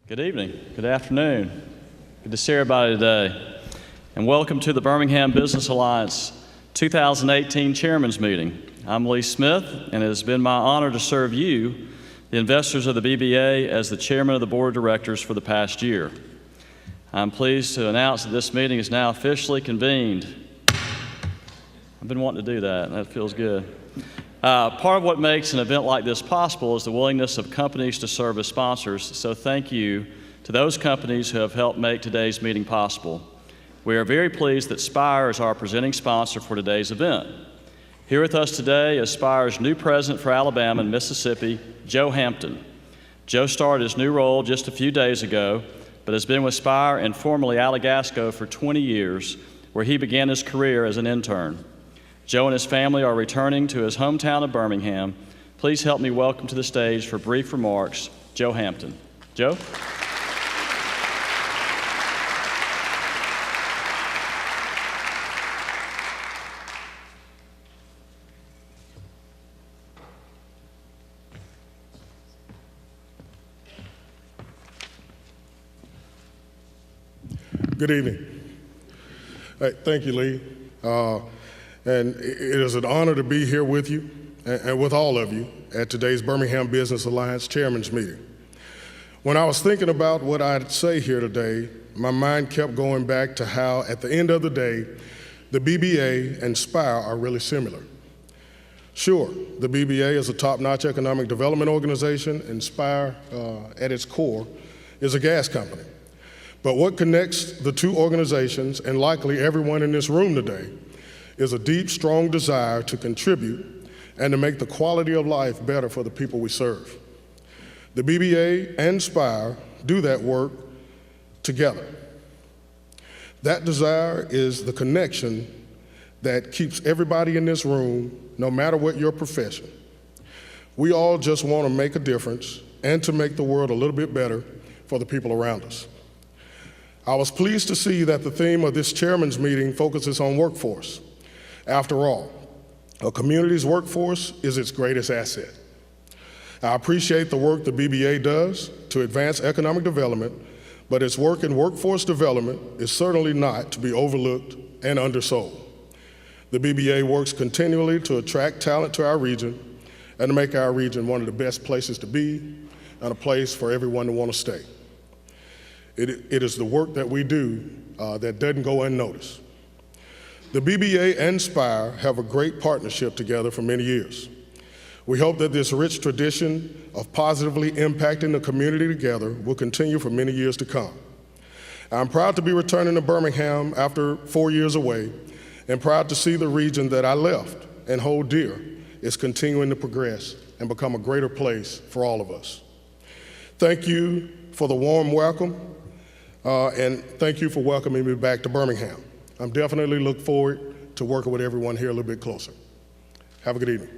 Good evening, good afternoon. Good to see everybody today. And welcome to the Birmingham Business Alliance 2018 Chairman's Meeting. I'm Lee Smith, and it has been my honor to serve you, the investors of the BBA, as the Chairman of the Board of Directors for the past year. I'm pleased to announce that this meeting is now officially convened. I've been wanting to do that, and that feels good. Part of what makes an event like this possible is the willingness of companies to serve as sponsors, so thank you to those companies who have helped make today's meeting possible. We are very pleased that Spire is our presenting sponsor for today's event. Here with us today is Spire's new president for Alabama and Mississippi, Joe Hampton. Joe started his new role just a few days ago, but has been with Spire and formerly Allegasco for 20 years, where he began his career as an intern. Joe and his family are returning to his hometown of Birmingham. Please help me welcome to the stage for brief remarks, Joe Hampton. Joe? Good evening. Thank you, Lee. And it is an honor to be here with you and with all of you at today's Birmingham Business Alliance Chairman's Meeting. When I was thinking about what I'd say here today, my mind kept going back to how, at the end of the day, the BBA and Spire are really similar. Sure, the BBA is a top-notch economic development organization, and Spire, at its core, is a gas company. But what connects the two organizations, and likely everyone in this room today, is a deep, strong desire to contribute and to make the quality of life better for the people we serve. The BBA and Spire do that work together. That desire is the connection that keeps everybody in this room, no matter what your profession. We all just want to make a difference and to make the world a little bit better for the people around us. I was pleased to see that the theme of this chairman's meeting focuses on workforce. After all, a community's workforce is its greatest asset. I appreciate the work the BBA does to advance economic development, but its work in workforce development is certainly not to be overlooked and undersold. The BBA works continually to attract talent to our region and to make our region one of the best places to be and a place for everyone to want to stay. It is the work that we do that doesn't go unnoticed. The BBA and Spire have a great partnership together for many years. We hope that this rich tradition of positively impacting the community together will continue for many years to come. I'm proud to be returning to Birmingham after 4 years away, and proud to see the region that I left and hold dear is continuing to progress and become a greater place for all of us. Thank you for the warm welcome, and thank you for welcoming me back to Birmingham. I'm definitely look forward to working with everyone here a little bit closer. Have a good evening.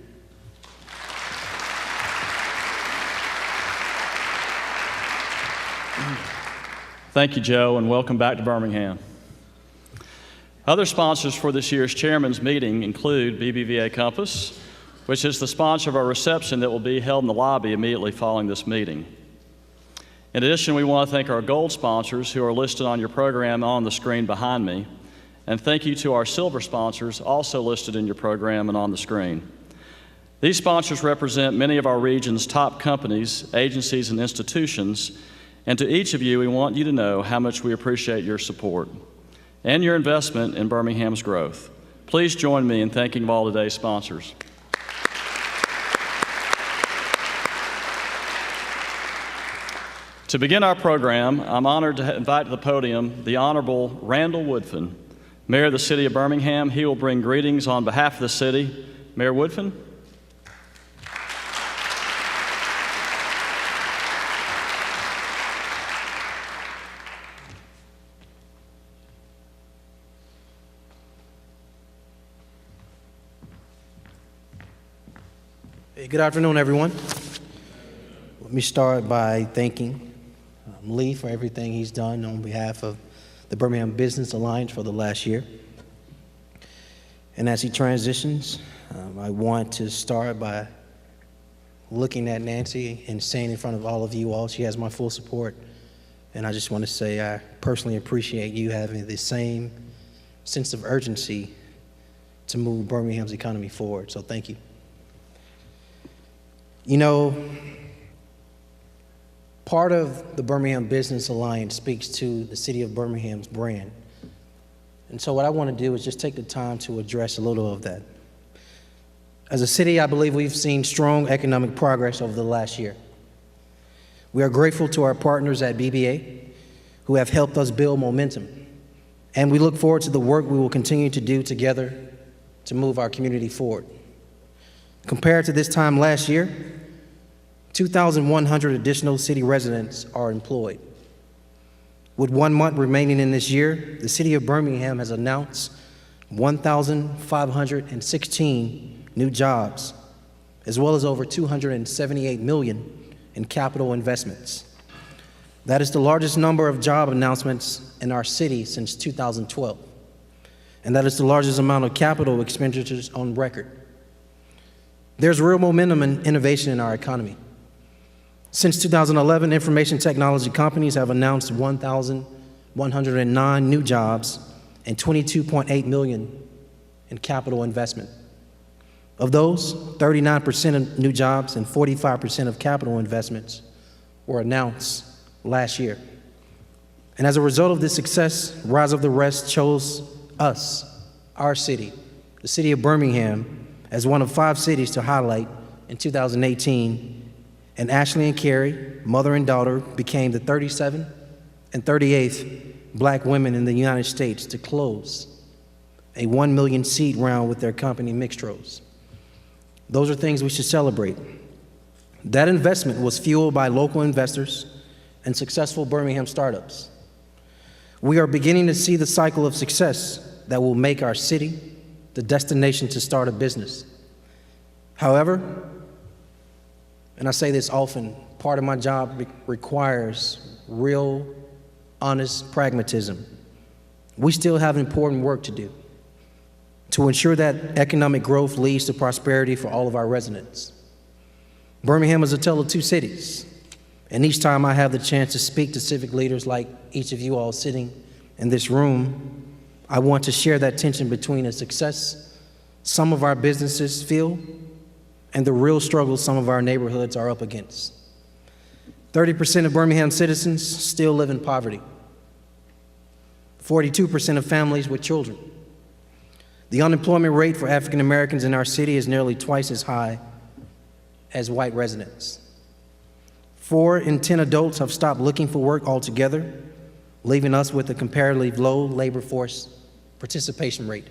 Thank you, Joe, and welcome back to Birmingham. Other sponsors for this year's Chairman's Meeting include BBVA Compass, which is the sponsor of our reception that will be held in the lobby immediately following this meeting. In addition, we want to thank our gold sponsors who are listed on your program on the screen behind me. And thank you to our silver sponsors, also listed in your program and on the screen. These sponsors represent many of our region's top companies, agencies, and institutions, and to each of you, we want you to know how much we appreciate your support and your investment in Birmingham's growth. Please join me in thanking all today's sponsors. To begin our program, I'm honored to invite to the podium the Honorable Randall Woodfin, Mayor of the City of Birmingham. He will bring greetings on behalf of the city. Mayor Woodfin. Hey, good afternoon, everyone. Let me start by thanking Lee for everything he's done on behalf of the Birmingham Business Alliance for the last year. And as he transitions, I want to start by looking at Nancy and saying in front of all of you all, she has my full support And I just want to say I personally appreciate you having the same sense of urgency to move Birmingham's economy forward. So thank you. You know, part of the Birmingham Business Alliance speaks to the city of Birmingham's brand. And so what I want to do is just take the time to address a little of that. As a city, I believe we've seen strong economic progress over the last year. We are grateful to our partners at BBA who have helped us build momentum. And we look forward to the work we will continue to do together to move our community forward. Compared to this time last year, 2,100 additional city residents are employed. With 1 month remaining in this year, the city of Birmingham has announced 1,516 new jobs, as well as over $278 million in capital investments. That is the largest number of job announcements in our city since 2012. And that is the largest amount of capital expenditures on record. There's real momentum and innovation in our economy. Since 2011, information technology companies have announced 1,109 new jobs and $22.8 million in capital investment. Of those, 39% of new jobs and 45% of capital investments were announced last year. And as a result of this success, Rise of the Rest chose us, our city, the city of Birmingham, as one of 5 cities to highlight in 2018. And Ashley and Carrie, mother and daughter, became the 37th and 38th Black women in the United States to close a 1 million seat round with their company, Mixtros. Those are things we should celebrate. That investment was fueled by local investors and successful Birmingham startups. We are beginning to see the cycle of success that will make our city the destination to start a business. However, and I say this often, part of my job requires real, honest pragmatism. We still have important work to do to ensure that economic growth leads to prosperity for all of our residents. Birmingham is a tale of 2 cities, and each time I have the chance to speak to civic leaders like each of you all sitting in this room, I want to share that tension between the success some of our businesses feel and the real struggles some of our neighborhoods are up against. 30% of Birmingham citizens still live in poverty. 42% of families with children. The unemployment rate for African Americans in our city is nearly twice as high as white residents. 4 in 10 adults have stopped looking for work altogether, leaving us with a comparatively low labor force participation rate.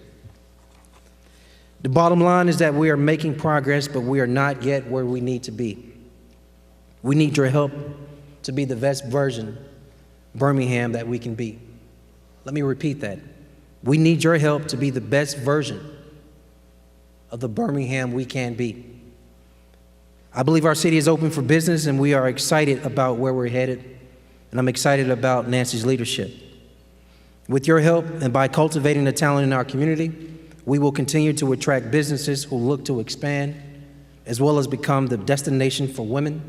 The bottom line is that we are making progress, but we are not yet where we need to be. We need your help to be the best version Birmingham that we can be. Let me repeat that. We need your help to be the best version of the Birmingham we can be. I believe our city is open for business, and we are excited about where we're headed, and I'm excited about Nancy's leadership. With your help and by cultivating the talent in our community, we will continue to attract businesses who look to expand, as well as become the destination for women,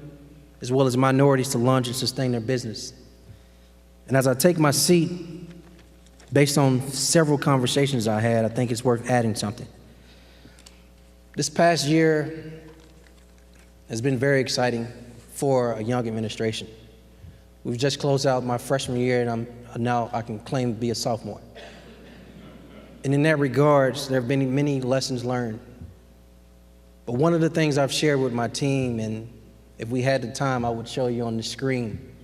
as well as minorities to launch and sustain their business. And as I take my seat, based on several conversations I had, I think it's worth adding something. This past year has been very exciting for a young administration. We've just closed out my freshman year, and now I can claim to be a sophomore. And in that regards, there have been many lessons learned. But one of the things I've shared with my team, and if we had the time, I would show you on the screen.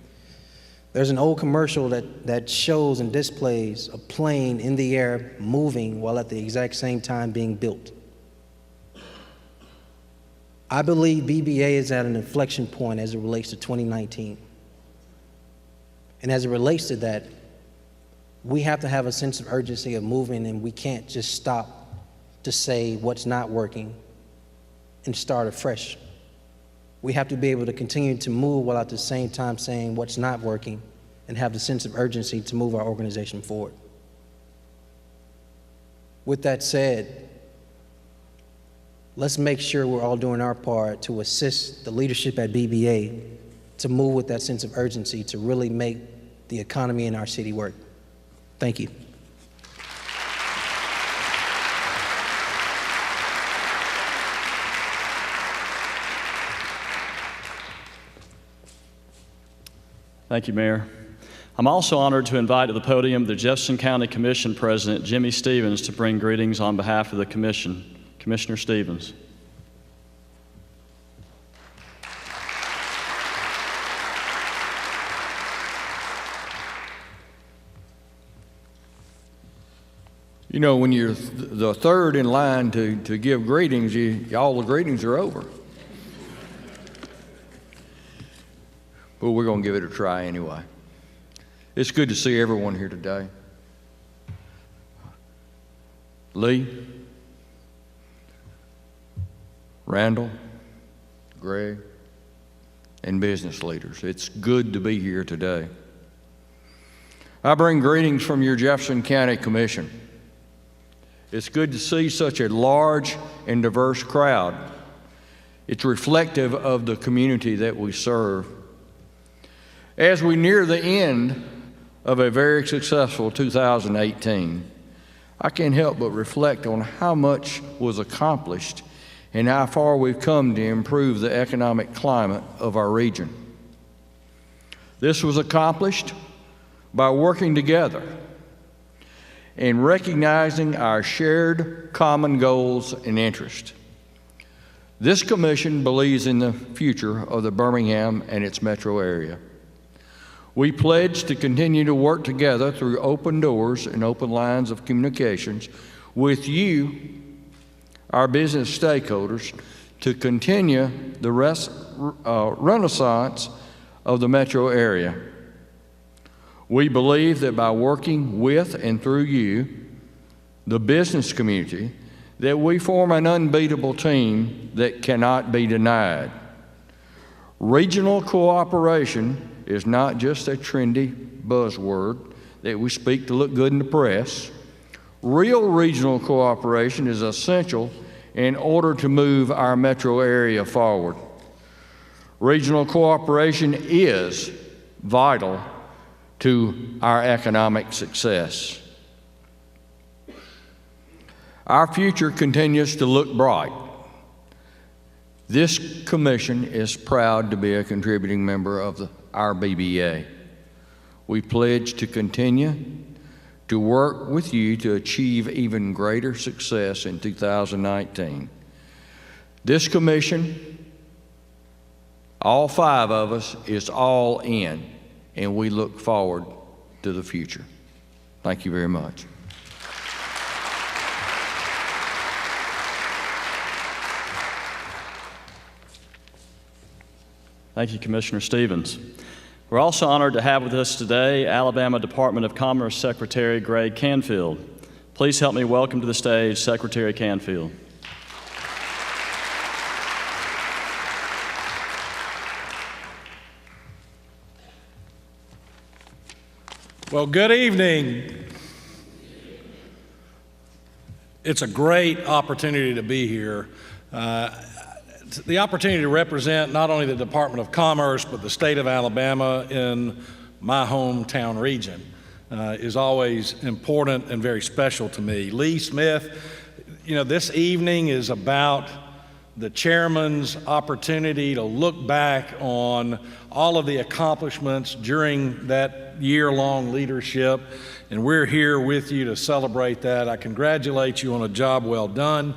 There's an old commercial that shows and displays a plane in the air moving while at the exact same time being built. I believe BBA is at an inflection point as it relates to 2019. And as it relates to that, we have to have a sense of urgency of moving, and we can't just stop to say what's not working and start afresh. We have to be able to continue to move while at the same time saying what's not working and have the sense of urgency to move our organization forward. With that said, let's make sure we're all doing our part to assist the leadership at BBA to move with that sense of urgency to really make the economy in our city work. Thank you. Thank you, Mayor. I'm also honored to invite to the podium the Jefferson County Commission President, Jimmy Stevens, to bring greetings on behalf of the Commission. Commissioner Stevens. You know, when you're the third in line to give greetings, all the greetings are over. But we're going to give it a try anyway. It's good to see everyone here today. Lee, Randall, Greg, and business leaders. It's good to be here today. I bring greetings from your Jefferson County Commission. It's good to see such a large and diverse crowd. It's reflective of the community that we serve. As we near the end of a very successful 2018, I can't help but reflect on how much was accomplished and how far we've come to improve the economic climate of our region. This was accomplished by working together and recognizing our shared common goals and interests. This commission believes in the future of the Birmingham and its metro area. We pledge to continue to work together through open doors and open lines of communications with you, our business stakeholders, to continue the renaissance of the metro area. We believe that by working with and through you, the business community, that we form an unbeatable team that cannot be denied. Regional cooperation is not just a trendy buzzword that we speak to look good in the press. Real regional cooperation is essential in order to move our metro area forward. Regional cooperation is vital to our economic success. Our future continues to look bright. This commission is proud to be a contributing member of our BBA. We pledge to continue to work with you to achieve even greater success in 2019. This commission, all 5 of us, is all in, and we look forward to the future. Thank you very much. Thank you, Commissioner Stevens. We're also honored to have with us today Alabama Department of Commerce Secretary Greg Canfield. Please help me welcome to the stage Secretary Canfield. Well, good evening. It's a great opportunity to be here. The opportunity to represent not only the Department of Commerce, but the state of Alabama in my hometown region is always important and very special to me. Lee Smith, you know, this evening is about the chairman's opportunity to look back on all of the accomplishments during that year-long leadership, and we're here with you to celebrate that. I congratulate you on a job well done.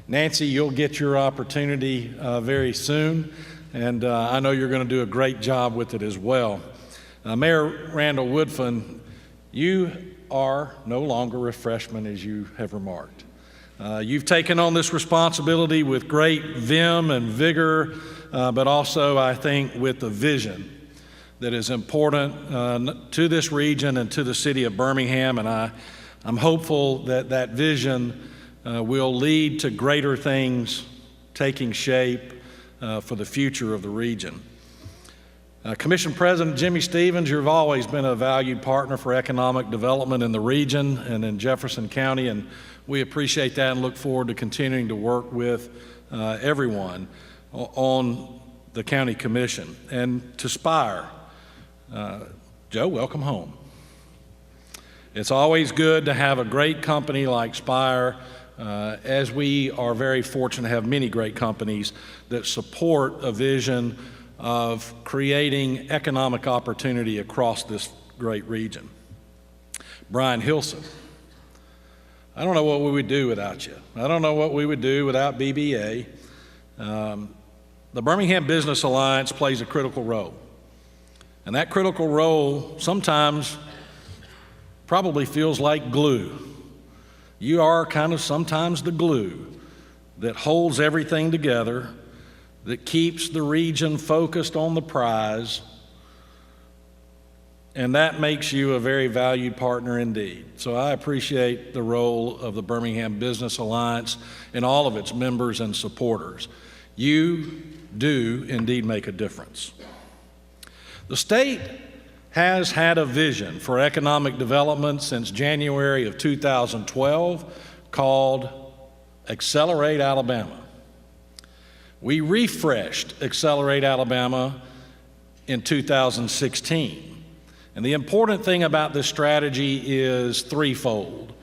Nancy, you'll get your opportunity very soon, and I know you're going to do a great job with it as well. Mayor Randall Woodfin, you are no longer a freshman, as you have remarked. You've taken on this responsibility with great vim and vigor, but also, I think, with a vision that is important to this region and to the city of Birmingham, and I'm hopeful that that vision will lead to greater things taking shape for the future of the region. Commission President Jimmy Stevens, you've always been a valued partner for economic development in the region and in Jefferson County, and we appreciate that and look forward to continuing to work with everyone on the County Commission. And to Spire, Joe, welcome home. It's always good to have a great company like Spire, as we are very fortunate to have many great companies that support a vision of creating economic opportunity across this great region. Brian Hilson, I don't know what we would do without you. I don't know what we would do without BBA. The Birmingham Business Alliance plays a critical role. And that critical role sometimes probably feels like glue. You are kind of sometimes the glue that holds everything together, that keeps the region focused on the prize, and that makes you a very valued partner indeed. So I appreciate the role of the Birmingham Business Alliance and all of its members and supporters. You do indeed make a difference. The state has had a vision for economic development since January of 2012 called Accelerate Alabama. We refreshed Accelerate Alabama in 2016. And the important thing about this strategy is threefold.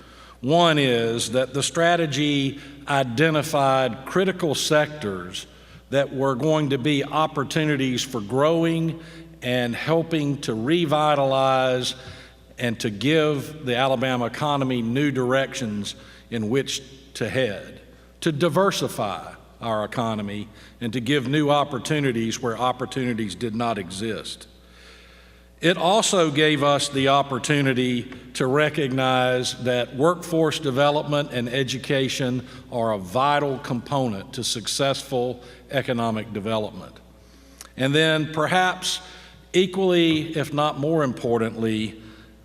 One is that the strategy identified critical sectors that were going to be opportunities for growing and helping to revitalize and to give the Alabama economy new directions in which to head, to diversify our economy, and to give new opportunities where opportunities did not exist. It also gave us the opportunity to recognize that workforce development and education are a vital component to successful economic development. And then perhaps equally, if not more importantly,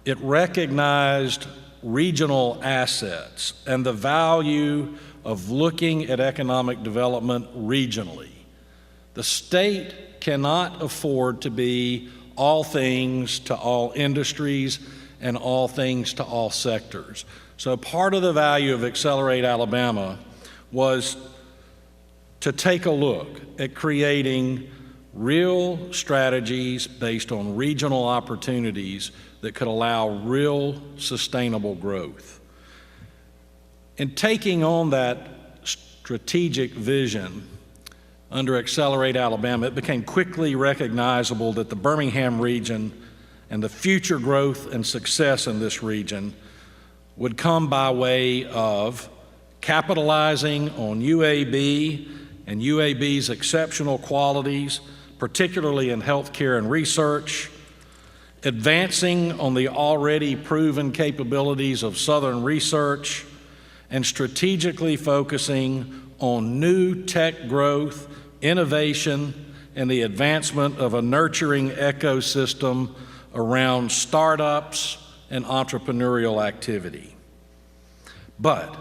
it recognized regional assets and the value of looking at economic development regionally. The state cannot afford to be all things to all industries and all things to all sectors. So part of the value of Accelerate Alabama was to take a look at creating real strategies based on regional opportunities that could allow real sustainable growth. In taking on that strategic vision under Accelerate Alabama, it became quickly recognizable that the Birmingham region and the future growth and success in this region would come by way of capitalizing on UAB and UAB's exceptional qualities, particularly in healthcare and research, advancing on the already proven capabilities of Southern research, and strategically focusing on new tech growth, innovation, and the advancement of a nurturing ecosystem around startups and entrepreneurial activity. But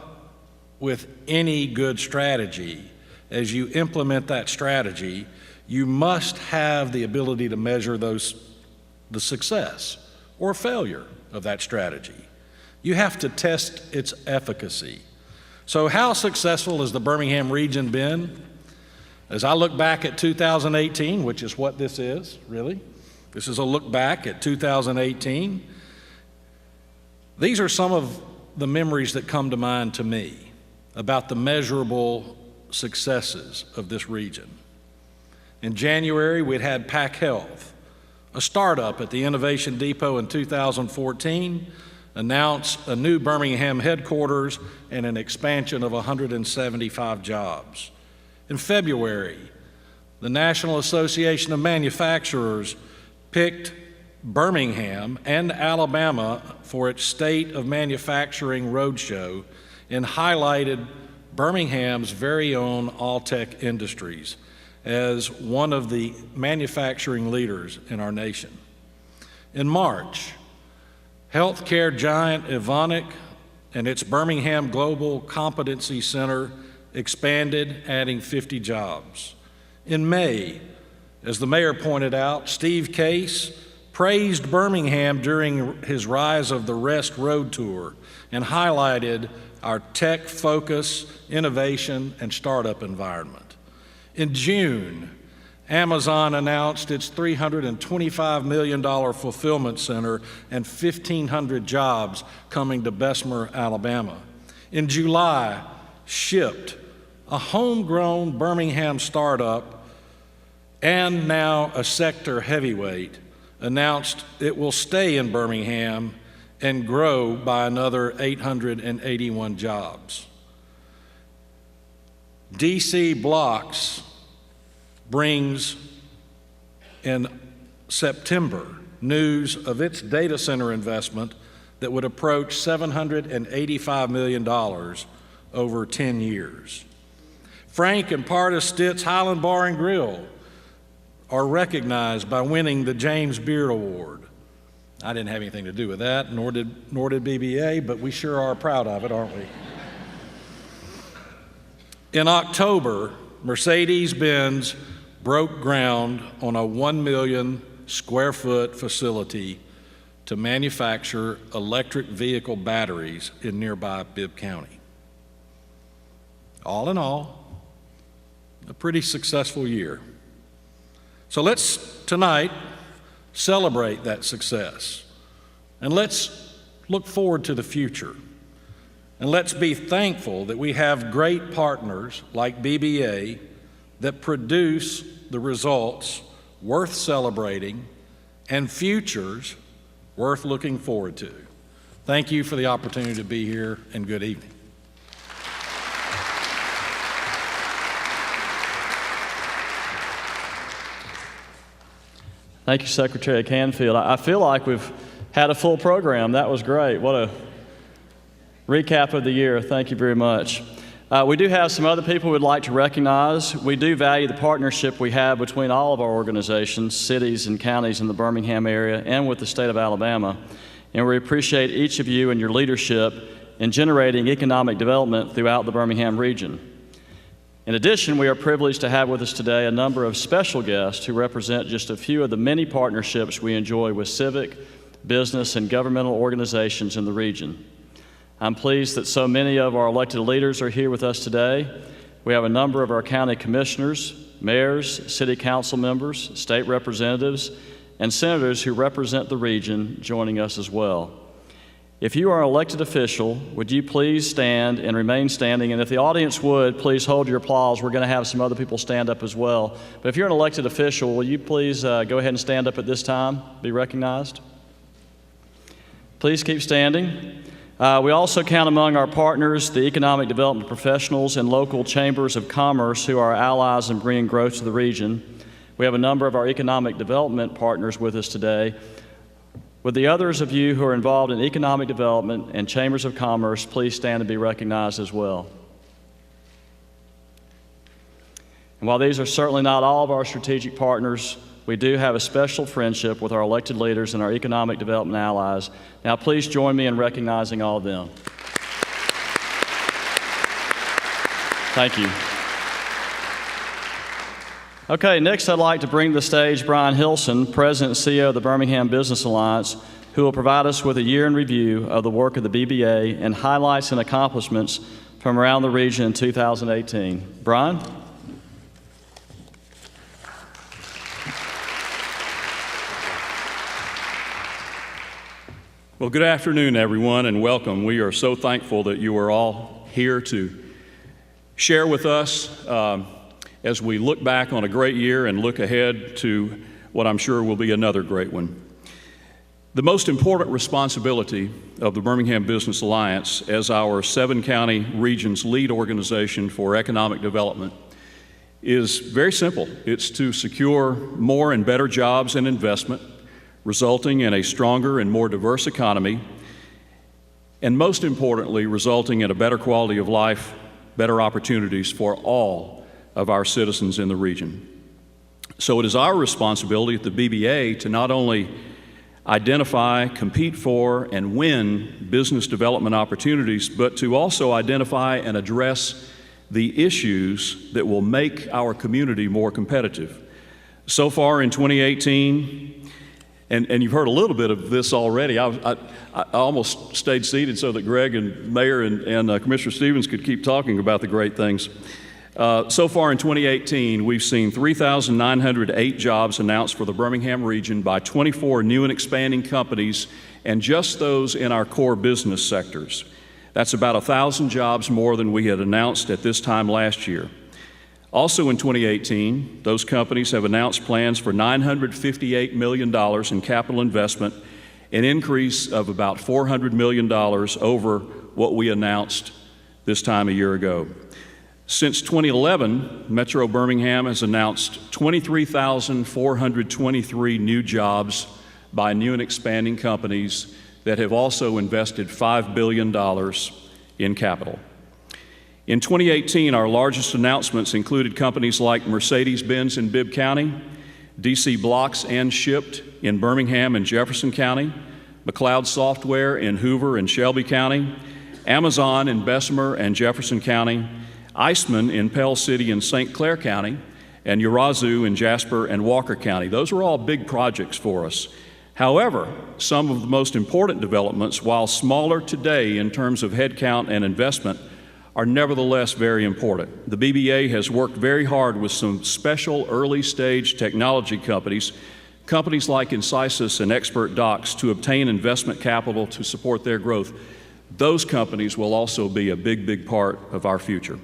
with any good strategy, as you implement that strategy, you must have the ability to measure the success or failure of that strategy. You have to test its efficacy. So how successful has the Birmingham region been? As I look back at 2018, which is what this is, really, this is a look back at 2018, these are some of the memories that come to mind to me about the measurable successes of this region. In January, we'd had Pac Health, a startup at the Innovation Depot in 2014, announce a new Birmingham headquarters and an expansion of 175 jobs. In February, the National Association of Manufacturers picked Birmingham and Alabama for its State of Manufacturing Roadshow and highlighted Birmingham's very own All-Tech Industries as one of the manufacturing leaders in our nation. In March, healthcare giant Evonik and its Birmingham Global Competency Center expanded, adding 50 jobs. In May, as the mayor pointed out, Steve Case praised Birmingham during his Rise of the Rest road tour and highlighted our tech focus, innovation, and startup environment. In June, Amazon announced its $325 million fulfillment center and 1,500 jobs coming to Bessemer, Alabama. In July, Shipped, a homegrown Birmingham startup and now a sector heavyweight, announced it will stay in Birmingham and grow by another 881 jobs. DC Blocks brings in September news of its data center investment that would approach $785 million over 10 years. Frank and Parta Stitt's Highland Bar and Grill are recognized by winning the James Beard Award. I didn't have anything to do with that, nor did BBA, but we sure are proud of it, aren't we? In October, Mercedes-Benz broke ground on a 1 million square foot facility to manufacture electric vehicle batteries in nearby Bibb County. All in all, a pretty successful year. So let's tonight celebrate that success, and let's look forward to the future. And let's be thankful that we have great partners like BBA that produce the results worth celebrating and futures worth looking forward to. Thank you for the opportunity to be here, and good evening. Thank you, Secretary Canfield. I feel like we've had a full program. That was great. What a recap of the year. Thank you very much. We do have some other people we'd like to recognize. We do value the partnership we have between all of our organizations, cities and counties in the Birmingham area, and with the state of Alabama. And we appreciate each of you and your leadership in generating economic development throughout the Birmingham region. In addition, we are privileged to have with us today a number of special guests who represent just a few of the many partnerships we enjoy with civic, business, and governmental organizations in the region. I'm pleased that so many of our elected leaders are here with us today. We have a number of our county commissioners, mayors, city council members, state representatives, and senators who represent the region joining us as well. If you are an elected official, would you please stand and remain standing? And if the audience would, please hold your applause. We're going to have some other people stand up as well. But if you're an elected official, will you please go ahead and stand up at this time, be recognized? Please keep standing. We also count among our partners the economic development professionals and local chambers of commerce who are allies in bringing growth to the region. We have a number of our economic development partners with us today. Would the others of you who are involved in economic development and chambers of commerce please stand and be recognized as well? And while these are certainly not all of our strategic partners, we do have a special friendship with our elected leaders and our economic development allies. Now please join me in recognizing all of them. Thank you. Okay, next I'd like to bring to the stage Brian Hilson, President and CEO of the Birmingham Business Alliance, who will provide us with a year in review of the work of the BBA and highlights and accomplishments from around the region in 2018. Brian? Well, good afternoon, everyone, and welcome. We are so thankful that you are all here to share with us as we look back on a great year and look ahead to what I'm sure will be another great one. The most important responsibility of the Birmingham Business Alliance as our 7-county region's lead organization for economic development is very simple. It's to secure more and better jobs and investment, resulting in a stronger and more diverse economy, and most importantly, resulting in a better quality of life, better opportunities for all of our citizens in the region. So it is our responsibility at the BBA to not only identify, compete for, and win business development opportunities, but to also identify and address the issues that will make our community more competitive. So far in 2018, and you've heard a little bit of this already. I almost stayed seated so that Greg and Mayor and Commissioner Stevens could keep talking about the great things. So far in 2018, we've seen 3,908 jobs announced for the Birmingham region by 24 new and expanding companies, and just those in our core business sectors. That's about 1,000 jobs more than we had announced at this time last year. Also in 2018, those companies have announced plans for $958 million in capital investment, an increase of about $400 million over what we announced this time a year ago. Since 2011, Metro Birmingham has announced 23,423 new jobs by new and expanding companies that have also invested $5 billion in capital. In 2018, our largest announcements included companies like Mercedes-Benz in Bibb County, DC Blocks and Shipped in Birmingham and Jefferson County, McLeod Software in Hoover and Shelby County, Amazon in Bessemer and Jefferson County, Eisman in Pell City and St. Clair County, and Urazu in Jasper and Walker County. Those were all big projects for us. However, some of the most important developments, while smaller today in terms of headcount and investment, are nevertheless very important. The BBA has worked very hard with some special early-stage technology companies like Incisys and Expert Docs, to obtain investment capital to support their growth. Those companies will also be a big part of our future.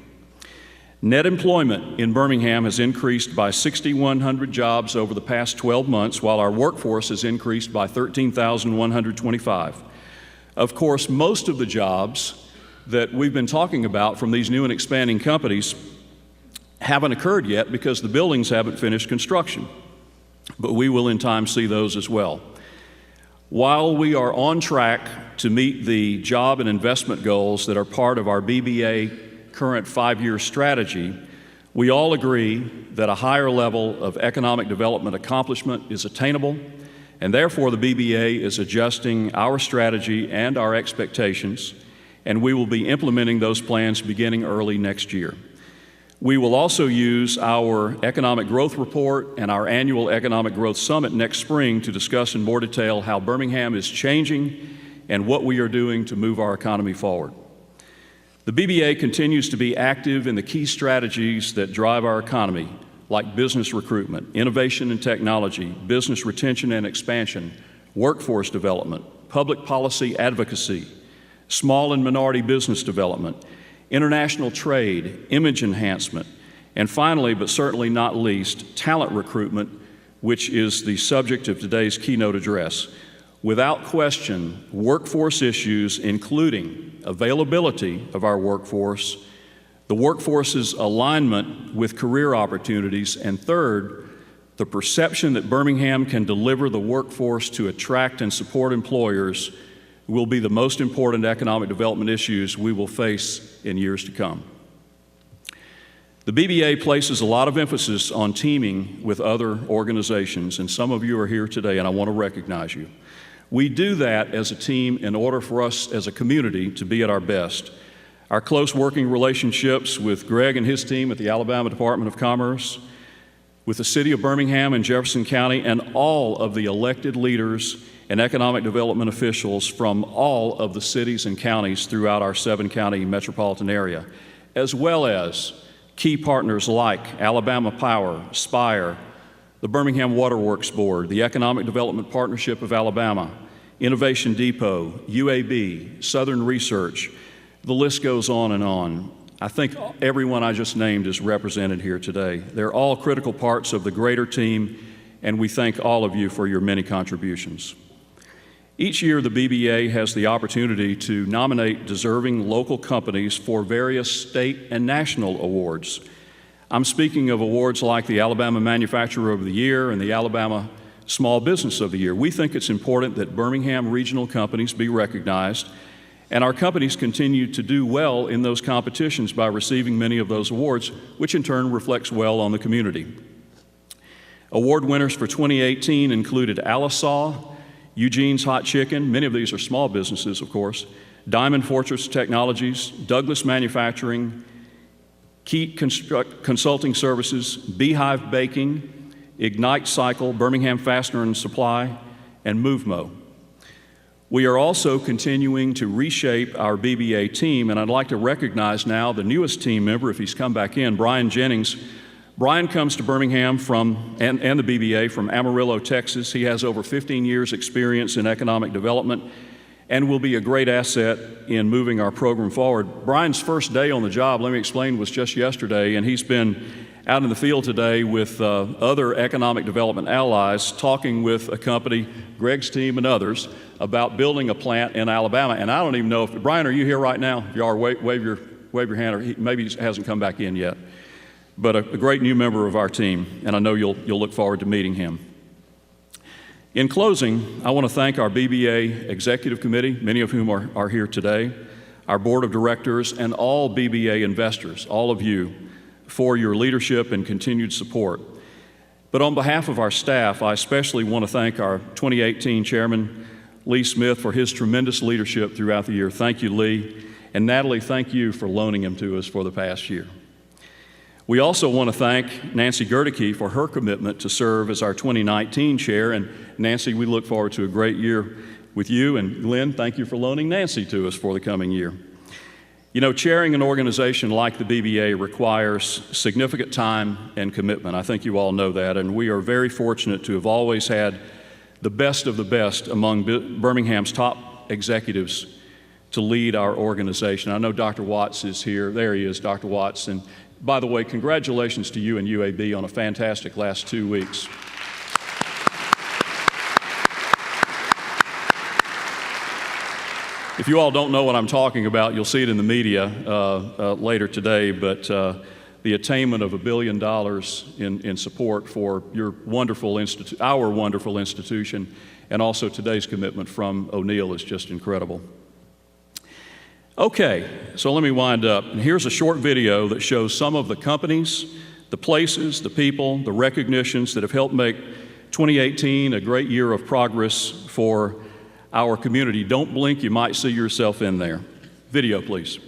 Net employment in Birmingham has increased by 6,100 jobs over the past 12 months, while our workforce has increased by 13,125. Of course, most of the jobs that we've been talking about from these new and expanding companies haven't occurred yet because the buildings haven't finished construction, but we will in time see those as well. While we are on track to meet the job and investment goals that are part of our BBA current 5-year strategy, we all agree that a higher level of economic development accomplishment is attainable, and therefore the BBA is adjusting our strategy and our expectations, and we will be implementing those plans beginning early next year. We will also use our economic growth report and our annual economic growth summit next spring to discuss in more detail how Birmingham is changing and what we are doing to move our economy forward. The BBA continues to be active in the key strategies that drive our economy, like business recruitment, innovation and technology, business retention and expansion, workforce development, public policy advocacy, small and minority business development, international trade, image enhancement, and finally, but certainly not least, talent recruitment, which is the subject of today's keynote address. Without question, workforce issues, including availability of our workforce, the workforce's alignment with career opportunities, and third, the perception that Birmingham can deliver the workforce to attract and support employers will be the most important economic development issues we will face in years to come. The BBA places a lot of emphasis on teaming with other organizations, and some of you are here today, and I want to recognize you. We do that as a team in order for us as a community to be at our best. Our close working relationships with Greg and his team at the Alabama Department of Commerce, with the City of Birmingham and Jefferson County, and all of the elected leaders and economic development officials from all of the cities and counties throughout our 7-county metropolitan area, as well as key partners like Alabama Power, Spire, the Birmingham Water Works Board, the Economic Development Partnership of Alabama, Innovation Depot, UAB, Southern Research. The list goes on and on. I think everyone I just named is represented here today. They're all critical parts of the greater team, and we thank all of you for your many contributions. Each year, the BBA has the opportunity to nominate deserving local companies for various state and national awards. I'm speaking of awards like the Alabama Manufacturer of the Year and the Alabama Small Business of the Year. We think it's important that Birmingham regional companies be recognized, and our companies continue to do well in those competitions by receiving many of those awards, which in turn reflects well on the community. Award winners for 2018 included Alisaw, Eugene's Hot Chicken, many of these are small businesses, of course, Diamond Fortress Technologies, Douglas Manufacturing, Keat Consulting Services, Beehive Baking, Ignite Cycle, Birmingham Fastener and Supply, and MoveMo. We are also continuing to reshape our BBA team, and I'd like to recognize now the newest team member, if he's come back in, Brian Jennings. Brian comes to Birmingham and the BBA from Amarillo, Texas. He has over 15 years' experience in economic development and will be a great asset in moving our program forward. Brian's first day on the job, let me explain, was just yesterday, and he's been out in the field today with other economic development allies, talking with a company, Greg's team and others, about building a plant in Alabama. And I don't even know if, Brian, are you here right now? If you are, wave your hand, or maybe he hasn't come back in yet. But a great new member of our team, and I know you'll look forward to meeting him. In closing, I want to thank our BBA Executive Committee, many of whom are here today, our Board of Directors, and all BBA investors, all of you, for your leadership and continued support. But on behalf of our staff, I especially want to thank our 2018 Chairman, Lee Smith, for his tremendous leadership throughout the year. Thank you, Lee. And Natalie, thank you for loaning him to us for the past year. We also want to thank Nancy Gerticke for her commitment to serve as our 2019 chair. And Nancy, we look forward to a great year with you. And Glenn, thank you for loaning Nancy to us for the coming year. You know, chairing an organization like the BBA requires significant time and commitment. I think you all know that. And we are very fortunate to have always had the best of the best among Birmingham's top executives to lead our organization. I know Dr. Watts is here. There he is, Dr. Watts. And by the way, congratulations to you and UAB on a fantastic last 2 weeks. If you all don't know what I'm talking about, you'll see it in the media later today, but the attainment of $1 billion in support for our wonderful institution, and also today's commitment from O'Neill is just incredible. Okay, so let me wind up. And here's a short video that shows some of the companies, the places, the people, the recognitions that have helped make 2018 a great year of progress for our community. Don't blink, you might see yourself in there. Video, please.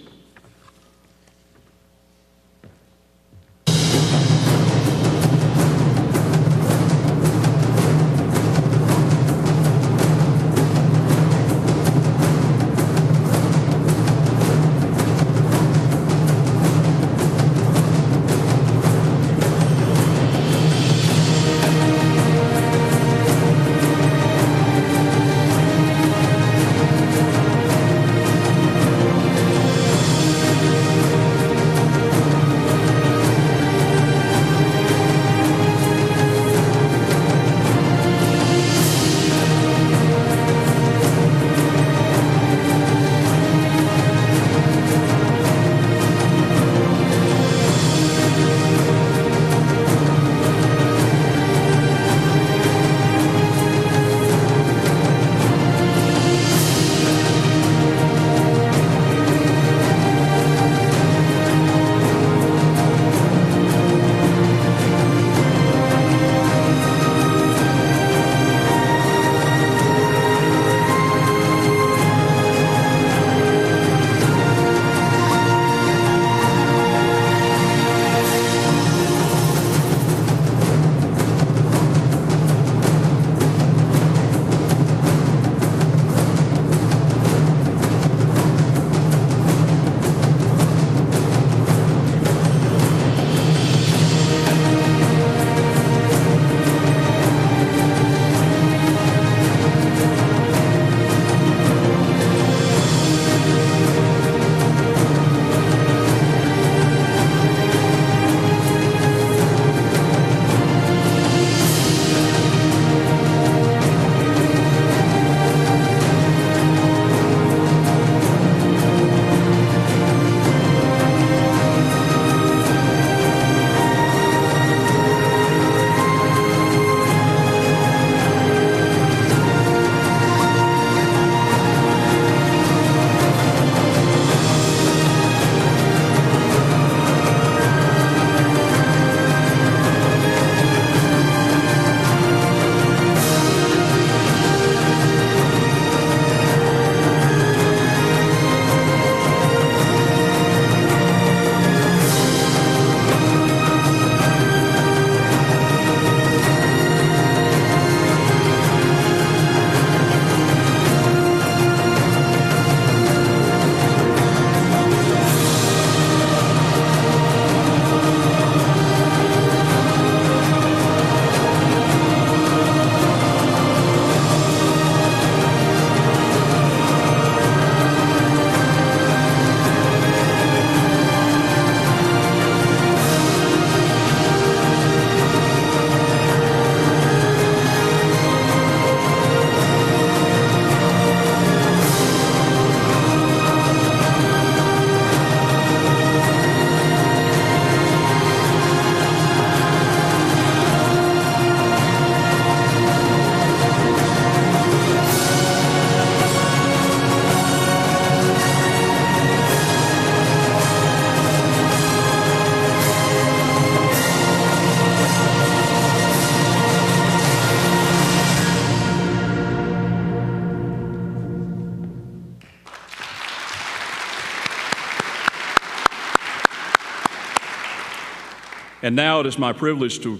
And now it is my privilege to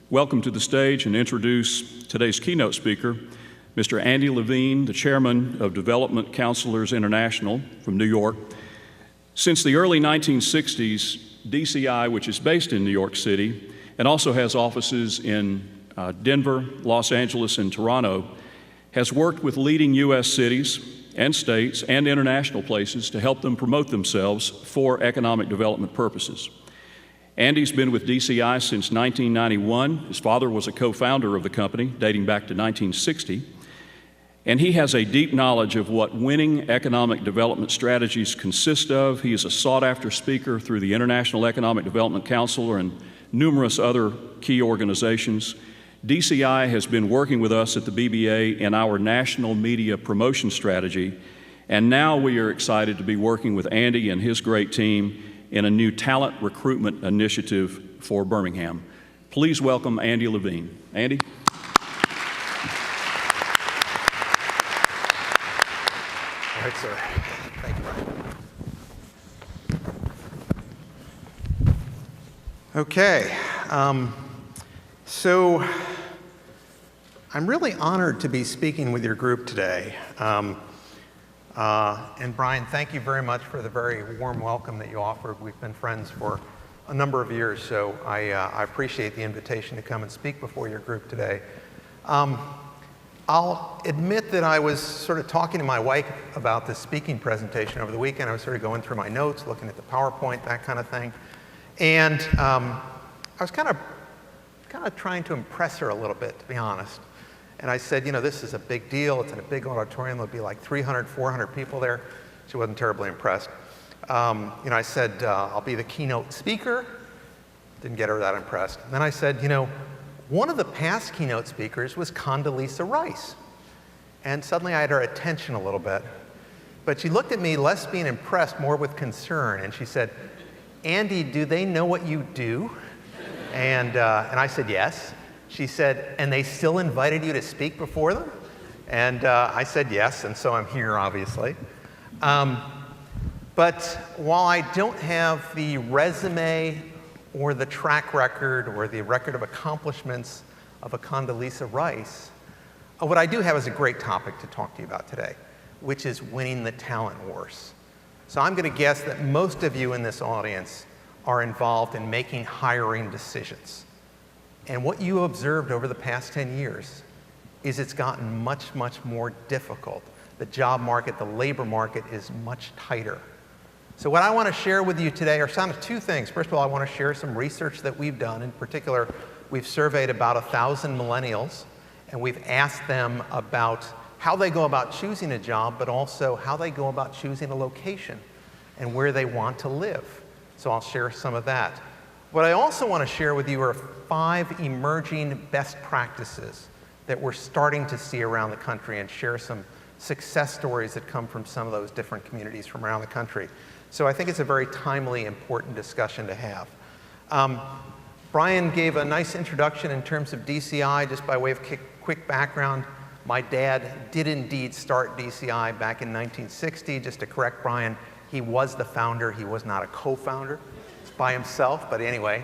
welcome to the stage and introduce today's keynote speaker, Mr. Andy Levine, the chairman of Development Counselors International from New York. Since the early 1960s, DCI, which is based in New York City and also has offices in Denver, Los Angeles, and Toronto, has worked with leading U.S. cities and states and international places to help them promote themselves for economic development purposes. Andy's been with DCI since 1991. His father was a co-founder of the company dating back to 1960. And he has a deep knowledge of what winning economic development strategies consist of. He is a sought-after speaker through the International Economic Development Council and numerous other key organizations. DCI has been working with us at the BBA in our national media promotion strategy, and now we are excited to be working with Andy and his great team in a new talent recruitment initiative for Birmingham. Please welcome Andy Levine. Andy? All right, sir. Thank you, Brian. Okay. So I'm really honored to be speaking with your group today. And Brian, thank you very much for the very warm welcome that you offered. We've been friends for a number of years, so I appreciate the invitation to come and speak before your group today. I'll admit that I was sort of talking to my wife about this speaking presentation over the weekend. I was sort of going through my notes, looking at the PowerPoint, that kind of thing. And I was kind of trying to impress her a little bit, to be honest. And I said, you know, this is a big deal. It's in a big auditorium. There'll be like 300, 400 people there. She wasn't terribly impressed. I said, I'll be the keynote speaker. Didn't get her that impressed. And then I said, you know, one of the past keynote speakers was Condoleezza Rice. And suddenly I had her attention a little bit. But she looked at me less being impressed, more with concern. And she said, Andy, do they know what you do? And I said, yes. She said, and they still invited you to speak before them? And I said yes, and so I'm here, obviously. But while I don't have the resume or the track record or the record of accomplishments of a Condoleezza Rice, what I do have is a great topic to talk to you about today, which is winning the talent wars. So I'm going to guess that most of you in this audience are involved in making hiring decisions. And what you observed over the past 10 years is it's gotten much, much more difficult. The job market, the labor market is much tighter. So what I want to share with you today are kind of two things. First of all, I want to share some research that we've done. In particular, we've surveyed about 1,000 millennials, and we've asked them about how they go about choosing a job, but also how they go about choosing a location and where they want to live. So I'll share some of that. What I also want to share with you are 5 emerging best practices that we're starting to see around the country and share some success stories that come from some of those different communities from around the country. So I think it's a very timely, important discussion to have. Brian gave a nice introduction in terms of DCI, just by way of quick background. My dad did indeed start DCI back in 1960. Just to correct Brian, he was the founder. He was not a co-founder. By himself, but anyway,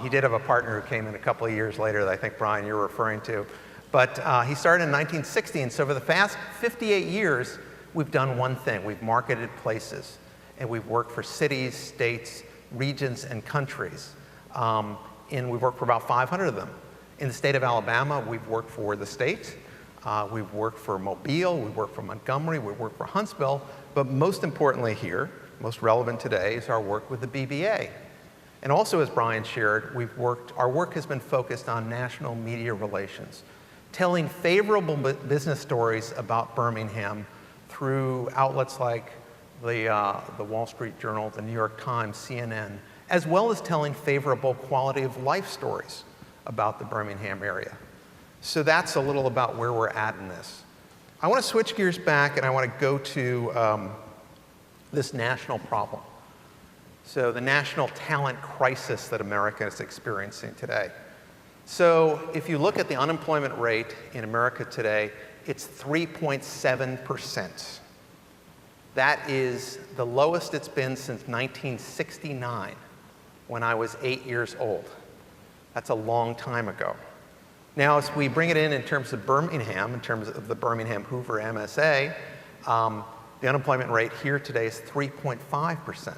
he did have a partner who came in a couple of years later that I think, Brian, you're referring to. But he started in 1960, and so for the past 58 years, we've done one thing. We've marketed places, and we've worked for cities, states, regions, and countries. And we've worked for about 500 of them. In the state of Alabama, we've worked for the state. We've worked for Mobile. We've worked for Montgomery. We've worked for Huntsville. But most importantly here, most relevant today, is our work with the BBA. And also, as Brian shared, our work has been focused on national media relations, telling favorable business stories about Birmingham through outlets like the Wall Street Journal, the New York Times, CNN, as well as telling favorable quality of life stories about the Birmingham area. So that's a little about where we're at in this. I want to switch gears back, and I want to go to this national problem. So the national talent crisis that America is experiencing today. So if you look at the unemployment rate in America today, it's 3.7%. That is the lowest it's been since 1969. when I was 8 years old. That's a long time ago. Now, as we bring it in terms of Birmingham, in terms of the Birmingham-Hoover MSA, the unemployment rate here today is 3.5%.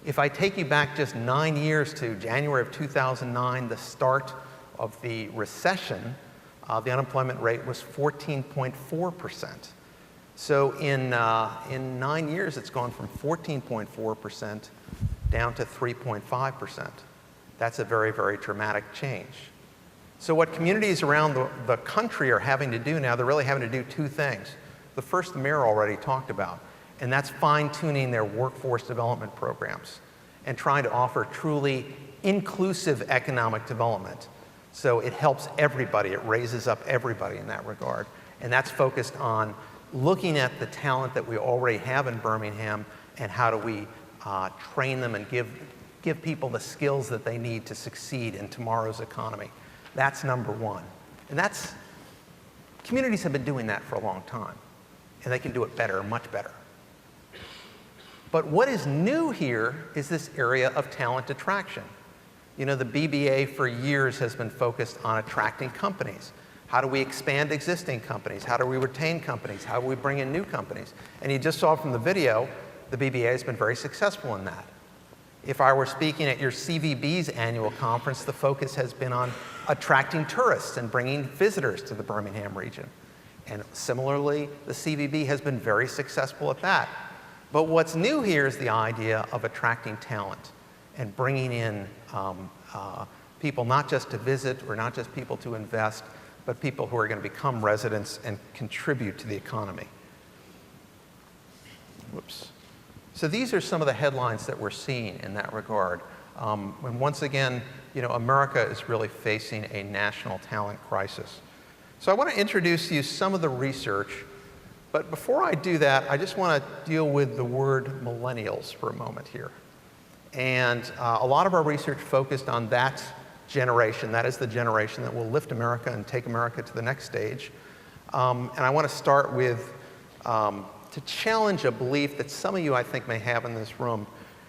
If I take you back just 9 years to January of 2009, the start of the recession, the unemployment rate was 14.4%. So in 9 years, it's gone from 14.4% down to 3.5%. That's a very, very dramatic change. So what communities around the country are having to do now, they're really having to do two things. The first, the mayor already talked about, and that's fine-tuning their workforce development programs and trying to offer truly inclusive economic development. So it helps everybody, it raises up everybody in that regard. And that's focused on looking at the talent that we already have in Birmingham and how do we train them and give people the skills that they need to succeed in tomorrow's economy. That's number one. And communities have been doing that for a long time, and they can do it better, much better. But what is new here is this area of talent attraction. You know, the BBA for years has been focused on attracting companies. How do we expand existing companies? How do we retain companies? How do we bring in new companies? And you just saw from the video, the BBA has been very successful in that. If I were speaking at your CVB's annual conference, the focus has been on attracting tourists and bringing visitors to the Birmingham region. And similarly, the CVB has been very successful at that. But what's new here is the idea of attracting talent and bringing in people not just to visit or not just people to invest, but people who are going to become residents and contribute to the economy. Whoops. So these are some of the headlines that we're seeing in that regard. And once again, you know, America is really facing a national talent crisis. So I want to introduce to you some of the research, but before I do that, I just want to deal with the word millennials for a moment here. And a lot of our research focused on that generation. That is the generation that will lift America and take America to the next stage. And I want to start with to challenge a belief that some of you, I think, may have in this room.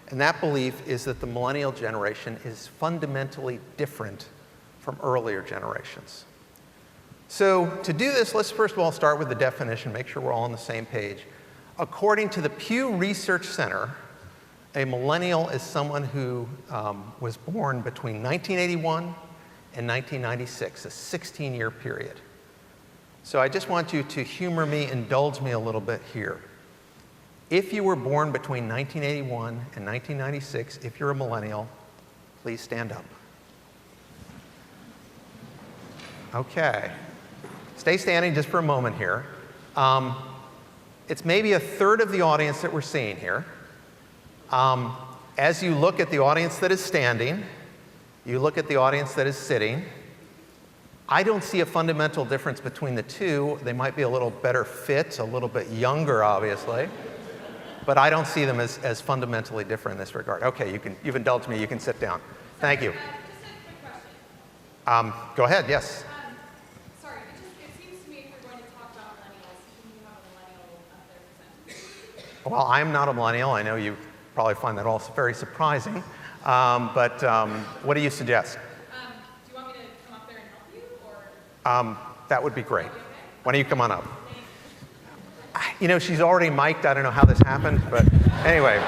And that belief is that the millennial generation is fundamentally different from earlier generations. So to do this, let's first of all start with the definition, make sure we're all on the same page. According to the Pew Research Center, a millennial is someone who was born between 1981 and 1996, a 16-year period. So I just want you to humor me, indulge me a little bit here. If you were born between 1981 and 1996, if you're a millennial, please stand up. Okay. Stay standing just for a moment here. It's maybe a third of the audience that we're seeing here. As you look at the audience that is standing, you look at the audience that is sitting, I don't see a fundamental difference between the two. They might be a little better fit, a little bit younger, obviously, but I don't see them as fundamentally different in this regard. Okay, you've indulged me, you can sit down. Thank you. Just a quick question. Go ahead, yes. Sorry, it seems to me if we're going to talk about millennials, shouldn't you have a millennial up there presenting? Well, I'm not a millennial. I know you probably find that all very surprising. But what do you suggest? Do you want me to come up there and help you? Or? That would be great. Why don't you come on up? You know, she's already mic'd. I don't know how this happened, but anyway.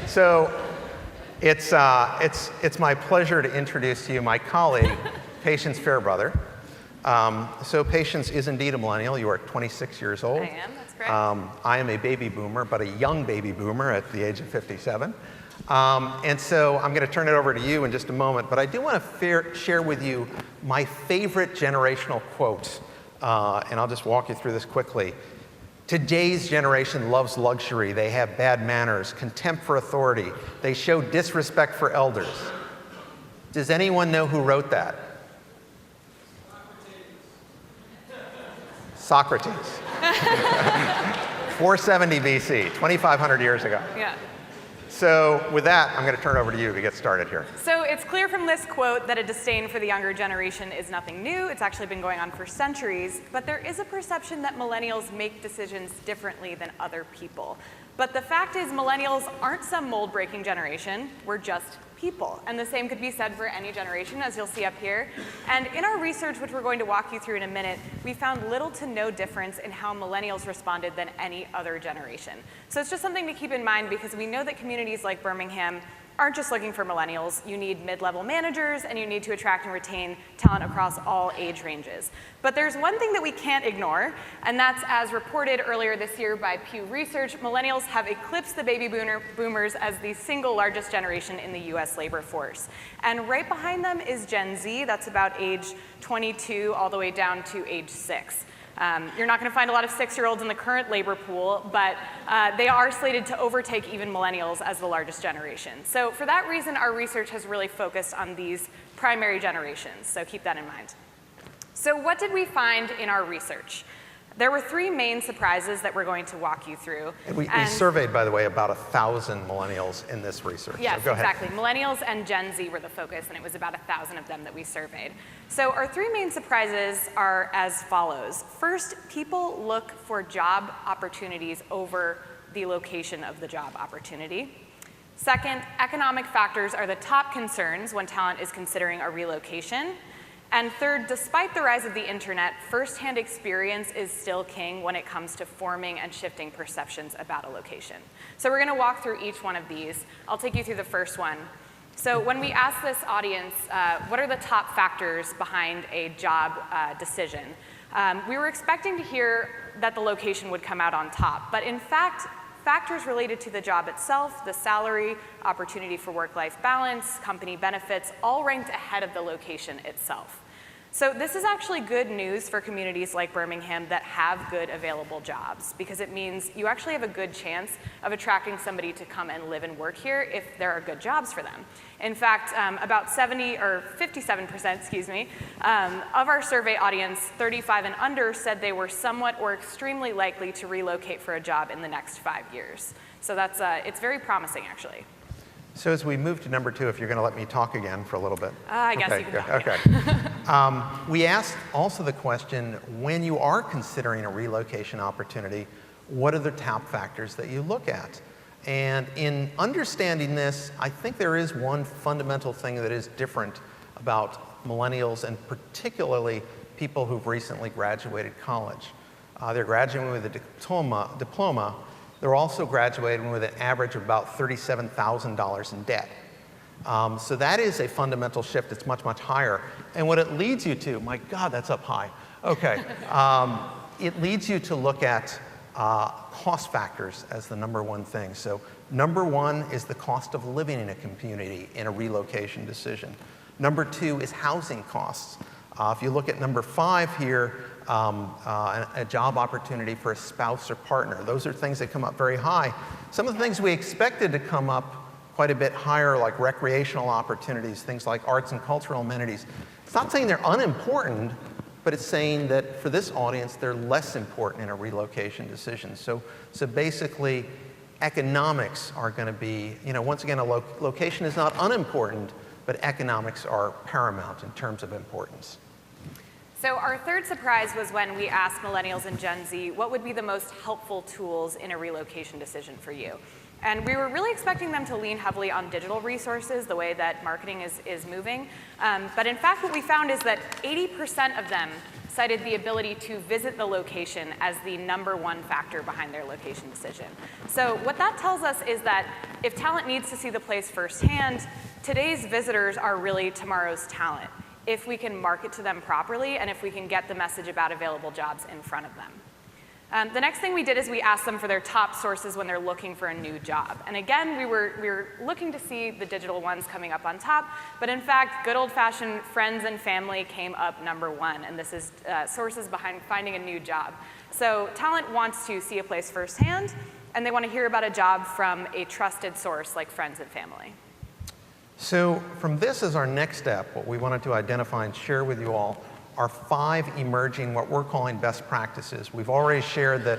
So it's my pleasure to introduce to you my colleague, Patience Fairbrother. So Patience is indeed a millennial. You are 26 years old. I am, that's correct. I am a baby boomer, but a young baby boomer at the age of 57. And so I'm going to turn it over to you in just a moment, but I do want to share with you my favorite generational quote, and I'll just walk you through this quickly. Today's generation loves luxury. They have bad manners, contempt for authority. They show disrespect for elders. Does anyone know who wrote that? Socrates. 470 BC, 2,500 years ago. Yeah. So with that, I'm going to turn it over to you to get started here. So it's clear from this quote that a disdain for the younger generation is nothing new. It's actually been going on for centuries. But there is a perception that millennials make decisions differently than other people. But the fact is, millennials aren't some mold-breaking generation. We're just people. And the same could be said for any generation, as you'll see up here. And in our research, which we're going to walk you through in a minute, we found little to no difference in how millennials responded than any other generation. So it's just something to keep in mind, because we know that communities like Birmingham aren't just looking for millennials. You need mid-level managers, and you need to attract and retain talent across all age ranges. But there's one thing that we can't ignore, and that's, as reported earlier this year by Pew Research, millennials have eclipsed the baby boomers as the single largest generation in the US labor force. And right behind them is Gen Z. That's about age 22 all the way down to age 6. You're not going to find a lot of 6-year-olds in the current labor pool, but they are slated to overtake even millennials as the largest generation. So for that reason, our research has really focused on these primary generations, so keep that in mind. So what did we find in our research? There were 3 main surprises that we're going to walk you through. We surveyed, by the way, about 1,000 millennials in this research. Yes, so go exactly. ahead. Millennials and Gen Z were the focus, and it was about 1,000 of them that we surveyed. So our 3 main surprises are as follows. First, people look for job opportunities over the location of the job opportunity. Second, economic factors are the top concerns when talent is considering a relocation. And third, despite the rise of the internet, firsthand experience is still king when it comes to forming and shifting perceptions about a location. So we're going to walk through each one of these. I'll take you through the first one. So when we asked this audience, what are the top factors behind a job decision, we were expecting to hear that the location would come out on top. But in fact, factors related to the job itself, the salary, opportunity for work-life balance, company benefits, all ranked ahead of the location itself. So this is actually good news for communities like Birmingham that have good available jobs, because it means you actually have a good chance of attracting somebody to come and live and work here if there are good jobs for them. In fact, about 57%, of our survey audience, 35 and under, said they were somewhat or extremely likely to relocate for a job in the next 5 years. So that's, it's very promising, actually. So as we move to number 2, if you're going to let me talk again for a little bit. I guess you can talk. Okay. We asked also the question, when you are considering a relocation opportunity, what are the top factors that you look at? And in understanding this, I think there is one fundamental thing that is different about millennials, and particularly people who've recently graduated college. They're graduating with a diploma. They're also graduating with an average of about $37,000 in debt. So that is a fundamental shift. It's much, much higher. And what it leads you to, my God, that's up high. Okay. It leads you to look at cost factors as the number one thing. So number 1 is the cost of living in a community in a relocation decision. Number 2 is housing costs. If you look at number 5 here, a job opportunity for a spouse or partner. Those are things that come up very high. Some of the things we expected to come up quite a bit higher, like recreational opportunities, things like arts and cultural amenities. It's not saying they're unimportant, but it's saying that for this audience, they're less important in a relocation decision. So basically, economics are going to be, once again, a location is not unimportant, but economics are paramount in terms of importance. So our third surprise was when we asked millennials and Gen Z what would be the most helpful tools in a relocation decision for you. And we were really expecting them to lean heavily on digital resources, the way that marketing is moving. But in fact, what we found is that 80% of them cited the ability to visit the location as the number 1 factor behind their location decision. So what that tells us is that if talent needs to see the place firsthand, today's visitors are really tomorrow's talent, if we can market to them properly and if we can get the message about available jobs in front of them. The next thing we did is we asked them for their top sources when they're looking for a new job. And again, we were looking to see the digital ones coming up on top, but in fact, good old-fashioned friends and family came up number 1, and this is sources behind finding a new job. So talent wants to see a place firsthand, and they want to hear about a job from a trusted source like friends and family. So from this as our next step, what we wanted to identify and share with you all are 5 emerging, what we're calling best practices. We've already shared that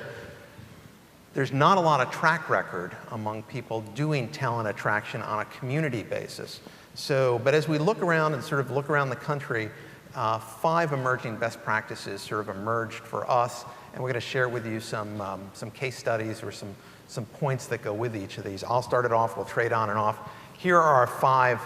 there's not a lot of track record among people doing talent attraction on a community basis. So, but as we look around and sort of look around the country, 5 emerging best practices sort of emerged for us, and we're going to share with you some case studies or some points that go with each of these. I'll start it off, we'll trade on and off. Here are our 5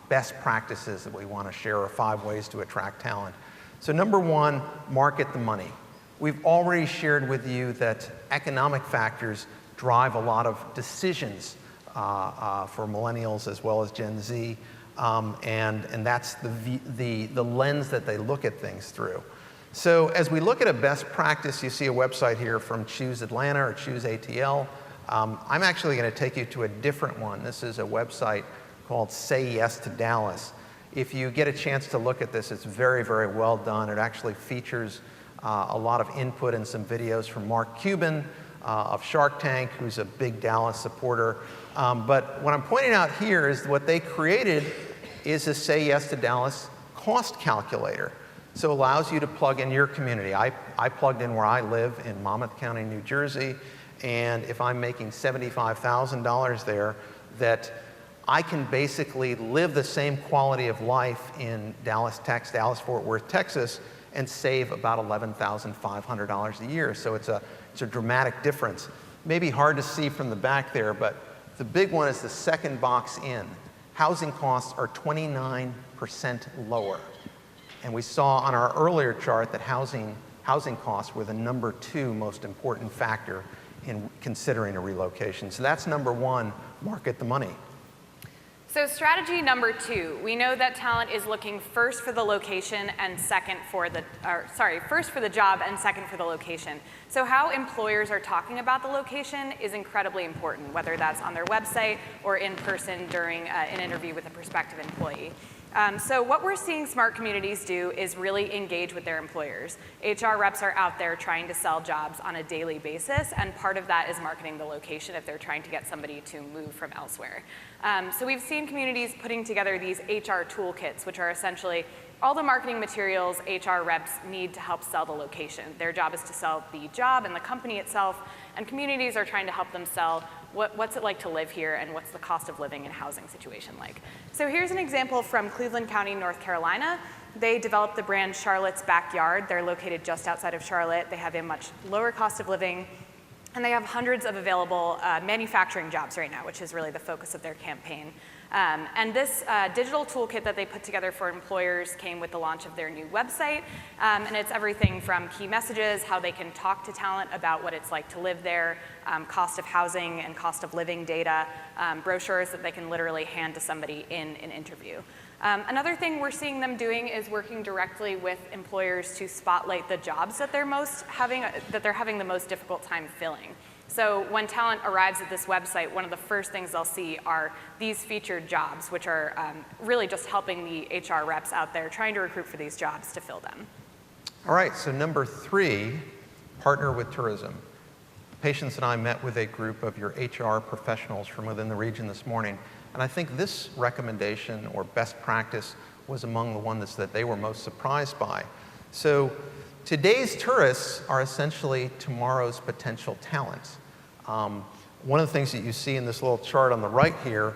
best practices that we want to share, or 5 ways to attract talent. So number 1, market the money. We've already shared with you that economic factors drive a lot of decisions for millennials as well as Gen Z, and that's the lens that they look at things through. So as we look at a best practice, you see a website here from Choose Atlanta or Choose ATL. I'm actually going to take you to a different one. This is a website called Say Yes to Dallas. If you get a chance to look at this, it's very, very well done. It actually features a lot of input and some videos from Mark Cuban of Shark Tank, who's a big Dallas supporter. But what I'm pointing out here is what they created is a Say Yes to Dallas cost calculator. So it allows you to plug in your community. I plugged in where I live in Monmouth County, New Jersey, and if I'm making $75,000 there, that I can basically live the same quality of life in Dallas-Fort Worth, Texas, and save about $11,500 a year. So it's a dramatic difference. Maybe hard to see from the back there, but the big one is the second box in. Housing costs are 29% lower. And we saw on our earlier chart that housing costs were the number 2 most important factor in considering a relocation. So that's number 1, market the money. So strategy number 2, we know that talent is looking first for the location and first for the job and second for the location. So how employers are talking about the location is incredibly important, whether that's on their website or in person during an interview with a prospective employee. So what we're seeing smart communities do is really engage with their employers. HR reps are out there trying to sell jobs on a daily basis, and part of that is marketing the location if they're trying to get somebody to move from elsewhere. So we've seen communities putting together these HR toolkits, which are essentially all the marketing materials HR reps need to help sell the location. Their job is to sell the job and the company itself, and communities are trying to help them sell what's it like to live here and what's the cost of living and housing situation like. So here's an example from Cleveland County, North Carolina. They developed the brand Charlotte's Backyard. They're located just outside of Charlotte. They have a much lower cost of living, and they have hundreds of available manufacturing jobs right now, which is really the focus of their campaign. And this digital toolkit that they put together for employers came with the launch of their new website. And it's everything from key messages, how they can talk to talent about what it's like to live there, cost of housing and cost of living data, brochures that they can literally hand to somebody in an interview. Another thing we're seeing them doing is working directly with employers to spotlight the jobs that they're having the most difficult time filling. So when talent arrives at this website, one of the first things they'll see are these featured jobs, which are really just helping the HR reps out there trying to recruit for these jobs to fill them. All right, so number 3, partner with tourism. Patience and I met with a group of your HR professionals from within the region this morning, and I think this recommendation or best practice was among the ones that they were most surprised by. So today's tourists are essentially tomorrow's potential talents. One of the things that you see in this little chart on the right here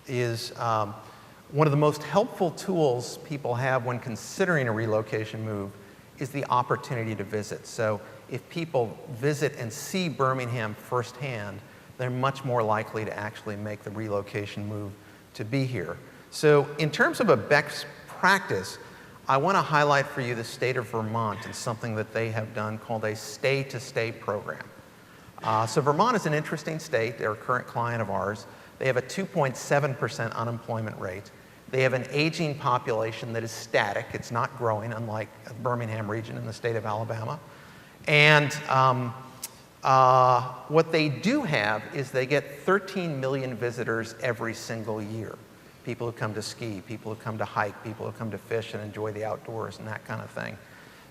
is one of the most helpful tools people have when considering a relocation move is the opportunity to visit. So if people visit and see Birmingham firsthand, they're much more likely to actually make the relocation move to be here. So in terms of a best practice, I want to highlight for you the state of Vermont and something that they have done called a stay-to-stay program. So Vermont is an interesting state. They're a current client of ours. They have a 2.7% unemployment rate. They have an aging population that is static. It's not growing, unlike the Birmingham region in the state of Alabama. And what they do have is they get 13 million visitors every single year. People who come to ski, people who come to hike, people who come to fish and enjoy the outdoors and that kind of thing.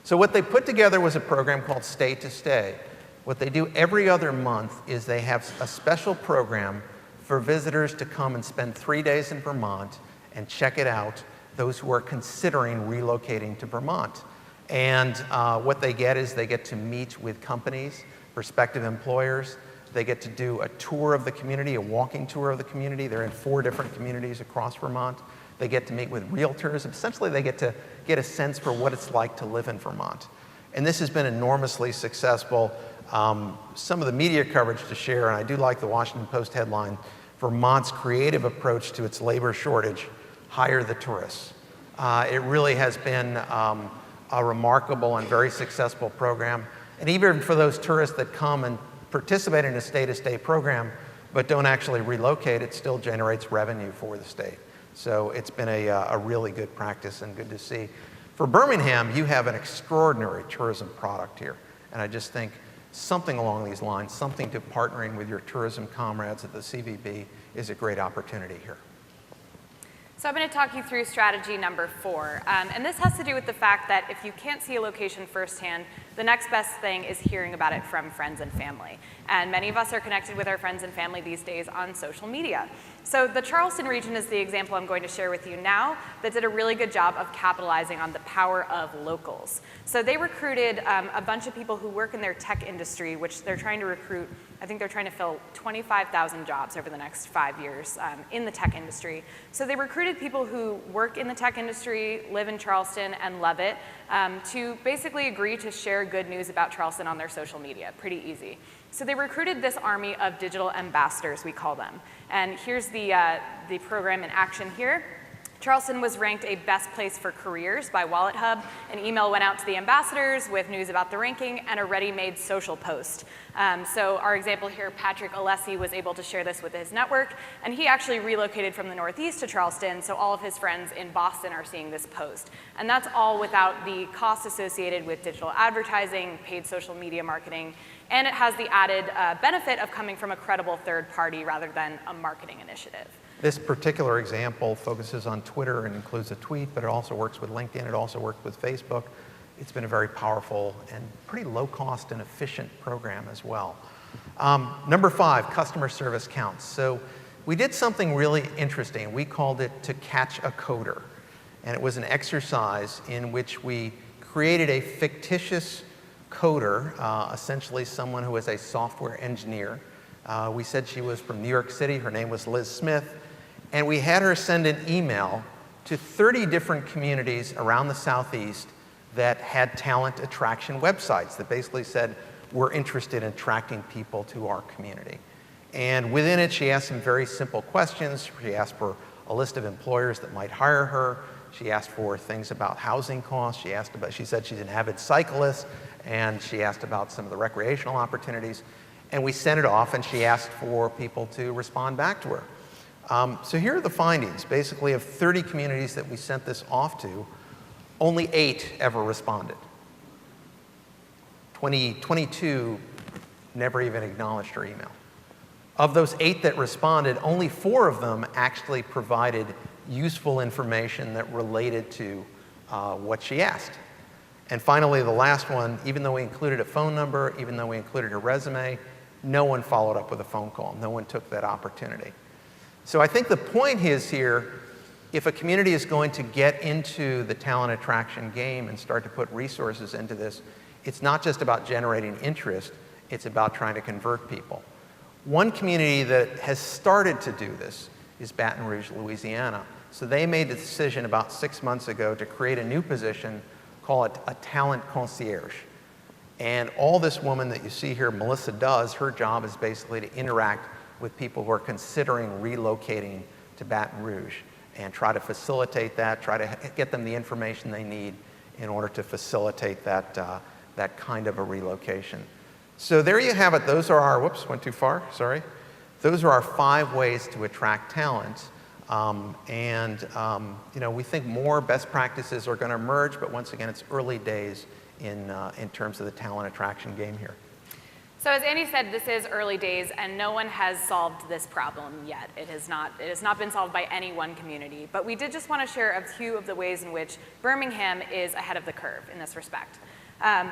So what they put together was a program called Stay to Stay. What they do every other month is they have a special program for visitors to come and spend 3 days in Vermont and check it out, those who are considering relocating to Vermont. And what they get is they get to meet with companies, prospective employers. They get to do a tour of the community, a walking tour of the community. They're in 4 different communities across Vermont. They get to meet with realtors. Essentially, they get to get a sense for what it's like to live in Vermont. And this has been enormously successful. Some of the media coverage to share, and I do like the Washington Post headline, Vermont's creative approach to its labor shortage, hire the tourists. It really has been a remarkable and very successful program. And even for those tourists that come and participate in a stay-to-stay program but don't actually relocate, it still generates revenue for the state. So it's been a really good practice and good to see. For Birmingham, you have an extraordinary tourism product here. And I just think something along these lines, something to partnering with your tourism comrades at the CVB is a great opportunity here. So I'm going to talk you through strategy number 4. And this has to do with the fact that if you can't see a location firsthand, the next best thing is hearing about it from friends and family. And many of us are connected with our friends and family these days on social media. So the Charleston region is the example I'm going to share with you now that did a really good job of capitalizing on the power of locals. So they recruited a bunch of people who work in their tech industry, which they're trying to recruit. I think they're trying to fill 25,000 jobs over the next 5 years in the tech industry. So they recruited people who work in the tech industry, live in Charleston, and love it, to basically agree to share good news about Charleston on their social media. Pretty easy. So they recruited this army of digital ambassadors, we call them. And here's the program in action here. Charleston was ranked a best place for careers by Wallet Hub. An email went out to the ambassadors with news about the ranking and a ready-made social post. So our example here, Patrick Alessi was able to share this with his network, and he actually relocated from the Northeast to Charleston, so all of his friends in Boston are seeing this post. And that's all without the costs associated with digital advertising, paid social media marketing, and it has the added benefit of coming from a credible third party rather than a marketing initiative. This particular example focuses on Twitter and includes a tweet, but it also works with LinkedIn. It also works with Facebook. It's been a very powerful and pretty low cost and efficient program as well. Number 5, customer service counts. So we did something really interesting. We called it To Catch a Coder. And it was an exercise in which we created a fictitious coder, essentially someone who is a software engineer. We said she was from New York City. Her name was Liz Smith. And we had her send an email to 30 different communities around the Southeast that had talent attraction websites that basically said, we're interested in attracting people to our community. And within it, she asked some very simple questions. She asked for a list of employers that might hire her. She asked for things about housing costs. She said she's an avid cyclist, and she asked about some of the recreational opportunities. And we sent it off, and she asked for people to respond back to her. So here are the findings. Basically, of 30 communities that we sent this off to, only 8 ever responded. 22 never even acknowledged her email. Of those 8 that responded, only 4 of them actually provided useful information that related to what she asked. And finally, the last one, even though we included a phone number, even though we included her resume, no one followed up with a phone call. No one took that opportunity. So I think the point is here, if a community is going to get into the talent attraction game and start to put resources into this, it's not just about generating interest, it's about trying to convert people. One community that has started to do this is Baton Rouge, Louisiana. So they made the decision about 6 months ago to create a new position, call it a talent concierge. And all this woman that you see here, Melissa, does, her job is basically to interact with people who are considering relocating to Baton Rouge and try to facilitate that, try to get them the information they need in order to facilitate that, that kind of a relocation. So there you have it. Those are our, whoops, went too far, sorry. Those are our 5 ways to attract talent. You know, we think more best practices are going to emerge, but once again, it's early days in terms of the talent attraction game here. So as Andy said, this is early days, and no one has solved this problem yet. It has not been solved by any one community. But we did just want to share a few of the ways in which Birmingham is ahead of the curve in this respect.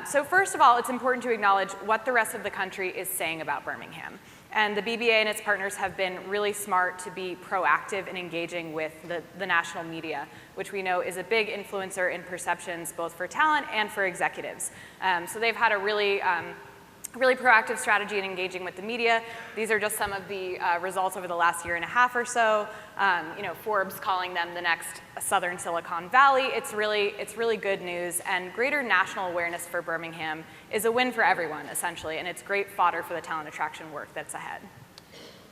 So first of all, it's important to acknowledge what the rest of the country is saying about Birmingham. And the BBA and its partners have been really smart to be proactive in engaging with the national media, which we know is a big influencer in perceptions both for talent and for executives. So they've had a really really proactive strategy in engaging with the media. These are just some of the results over the last year and a half or so. Forbes calling them the next Southern Silicon Valley. It's really good news, and greater national awareness for Birmingham is a win for everyone, essentially, and it's great fodder for the talent attraction work that's ahead.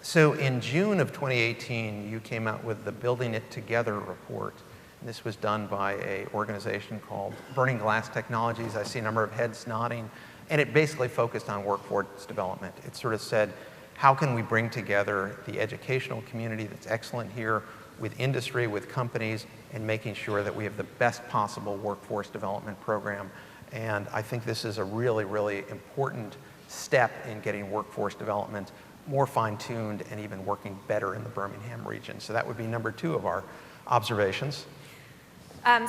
So in June of 2018, you came out with the Building It Together report. This was done by an organization called Burning Glass Technologies. I see a number of heads nodding. And it basically focused on workforce development. It sort of said, how can we bring together the educational community that's excellent here with industry, with companies, and making sure that we have the best possible workforce development program. And I think this is a really, really important step in getting workforce development more fine-tuned and even working better in the Birmingham region. So that would be number 2 of our observations.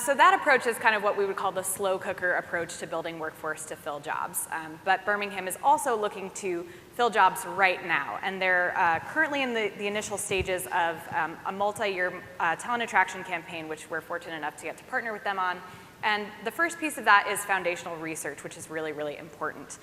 So that approach is kind of what we would call the slow cooker approach to building workforce to fill jobs. But Birmingham is also looking to fill jobs right now. And they're currently in the initial stages of a multi-year talent attraction campaign, which we're fortunate enough to get to partner with them on. And the first piece of that is foundational research, which is really, really important.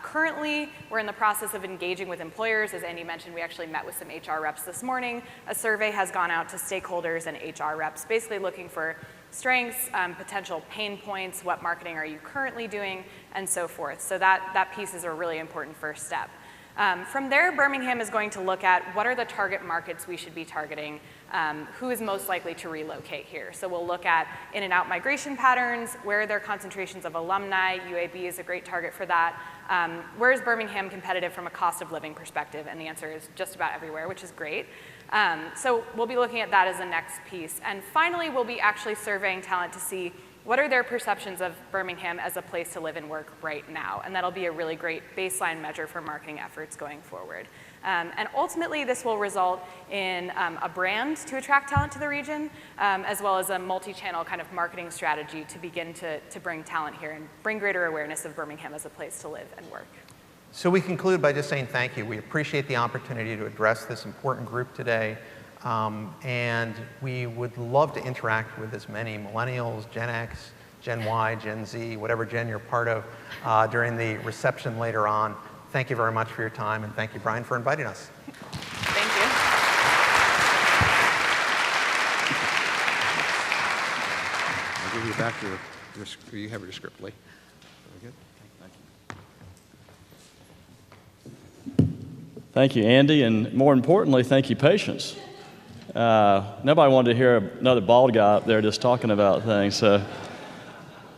Currently, we're in the process of engaging with employers. As Andy mentioned, we actually met with some HR reps this morning. A survey has gone out to stakeholders and HR reps, basically looking for strengths, potential pain points, what marketing are you currently doing, and so forth. So that piece is a really important first step. From there, Birmingham is going to look at what are the target markets we should be targeting, who is most likely to relocate here. So we'll look at in and out migration patterns, where are there concentrations of alumni. UAB is a great target for that. Where is Birmingham competitive from a cost of living perspective? And the answer is just about everywhere, which is great. So we'll be looking at that as the next piece. And finally, we'll be actually surveying talent to see what are their perceptions of Birmingham as a place to live and work right now. And that'll be a really great baseline measure for marketing efforts going forward. And ultimately, this will result in a brand to attract talent to the region, as well as a multi-channel kind of marketing strategy to begin to bring talent here and bring greater awareness of Birmingham as a place to live and work. So we conclude by just saying thank you. We appreciate the opportunity to address this important group today. And we would love to interact with as many millennials, Gen X, Gen Y, Gen Z, whatever gen you're part of, during the reception later on. Thank you very much for your time, and thank you, Brian, for inviting us. Thank you. I'll give you back you have your script, Lee. Very good. Thank you, Andy, and more importantly, thank you, patience. Nobody wanted to hear another bald guy up there just talking about things, so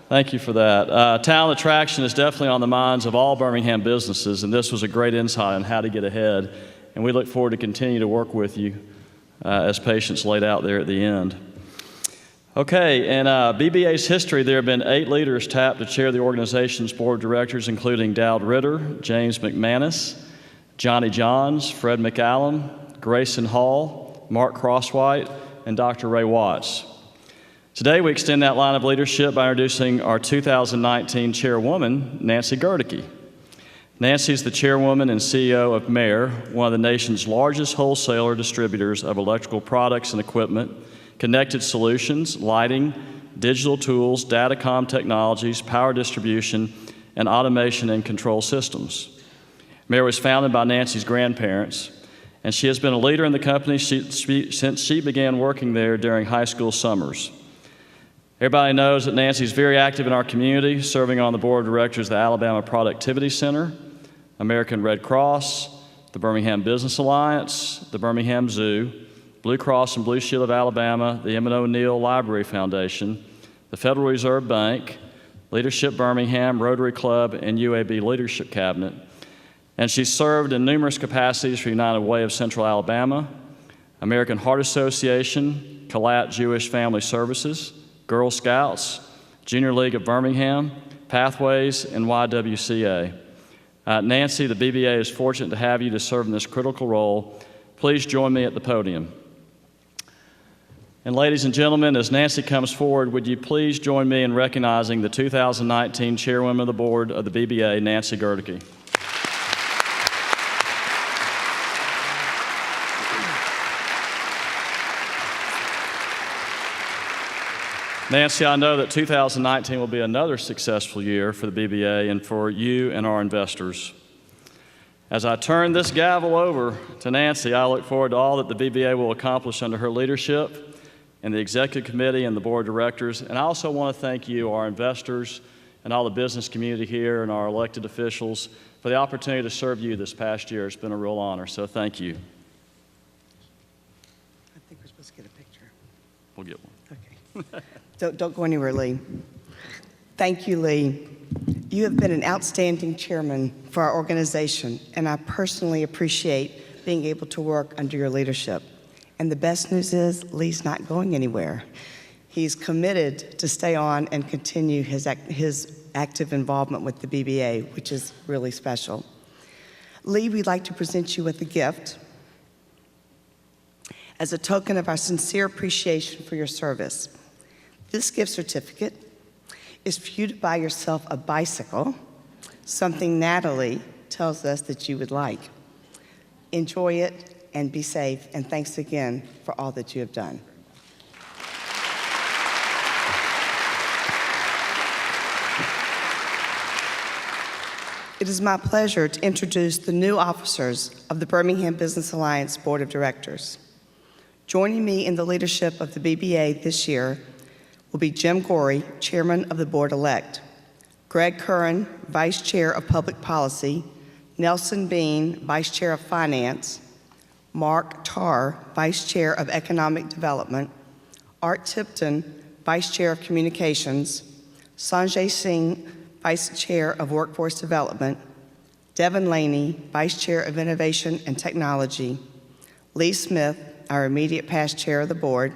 thank you for that. Talent attraction is definitely on the minds of all Birmingham businesses, and this was a great insight on how to get ahead, and we look forward to continue to work with you as Patience laid out there at the end. Okay, in BBA's history, there have been 8 leaders tapped to chair the organization's board of directors, including Dowd Ritter, James McManus, Johnny Johns, Fred McAllen, Grayson Hall, Mark Crosswhite, and Dr. Ray Watts. Today, we extend that line of leadership by introducing our 2019 chairwoman, Nancy Gerticke. Nancy is the chairwoman and CEO of Mayer, one of the nation's largest wholesaler distributors of electrical products and equipment, connected solutions, lighting, digital tools, datacom technologies, power distribution, and automation and control systems. Mayer was founded by Nancy's grandparents, and she has been a leader in the company since she began working there during high school summers. Everybody knows that Nancy is very active in our community, serving on the board of directors of the Alabama Productivity Center, American Red Cross, the Birmingham Business Alliance, the Birmingham Zoo, Blue Cross and Blue Shield of Alabama, the Emmett O'Neill Library Foundation, the Federal Reserve Bank, Leadership Birmingham, Rotary Club, and UAB Leadership Cabinet. And she's served in numerous capacities for United Way of Central Alabama, American Heart Association, Kalat Jewish Family Services, Girl Scouts, Junior League of Birmingham, Pathways, and YWCA. Nancy, the BBA is fortunate to have you to serve in this critical role. Please join me at the podium. And ladies and gentlemen, as Nancy comes forward, would you please join me in recognizing the 2019 Chairwoman of the Board of the BBA, Nancy Gerticke. Nancy, I know that 2019 will be another successful year for the BBA and for you and our investors. As I turn this gavel over to Nancy, I look forward to all that the BBA will accomplish under her leadership and the Executive Committee and the Board of Directors. And I also want to thank you, our investors, and all the business community here and our elected officials for the opportunity to serve you this past year. It's been a real honor, so thank you. I think we're supposed to get a picture. We'll get one. Okay. Don't go anywhere, Lee. Thank you, Lee. You have been an outstanding chairman for our organization, and I personally appreciate being able to work under your leadership. And the best news is Lee's not going anywhere. He's committed to stay on and continue his active involvement with the BBA, which is really special. Lee, we'd like to present you with a gift as a token of our sincere appreciation for your service. This gift certificate is for you to buy yourself a bicycle, something Natalie tells us that you would like. Enjoy it and be safe, and thanks again for all that you have done. It is my pleasure to introduce the new officers of the Birmingham Business Alliance Board of Directors. Joining me in the leadership of the BBA this year will be Jim Gorey, Chairman of the Board-elect, Greg Curran, Vice Chair of Public Policy, Nelson Bean, Vice Chair of Finance, Mark Tarr, Vice Chair of Economic Development, Art Tipton, Vice Chair of Communications, Sanjay Singh, Vice Chair of Workforce Development, Devin Laney, Vice Chair of Innovation and Technology, Lee Smith, our immediate past Chair of the Board,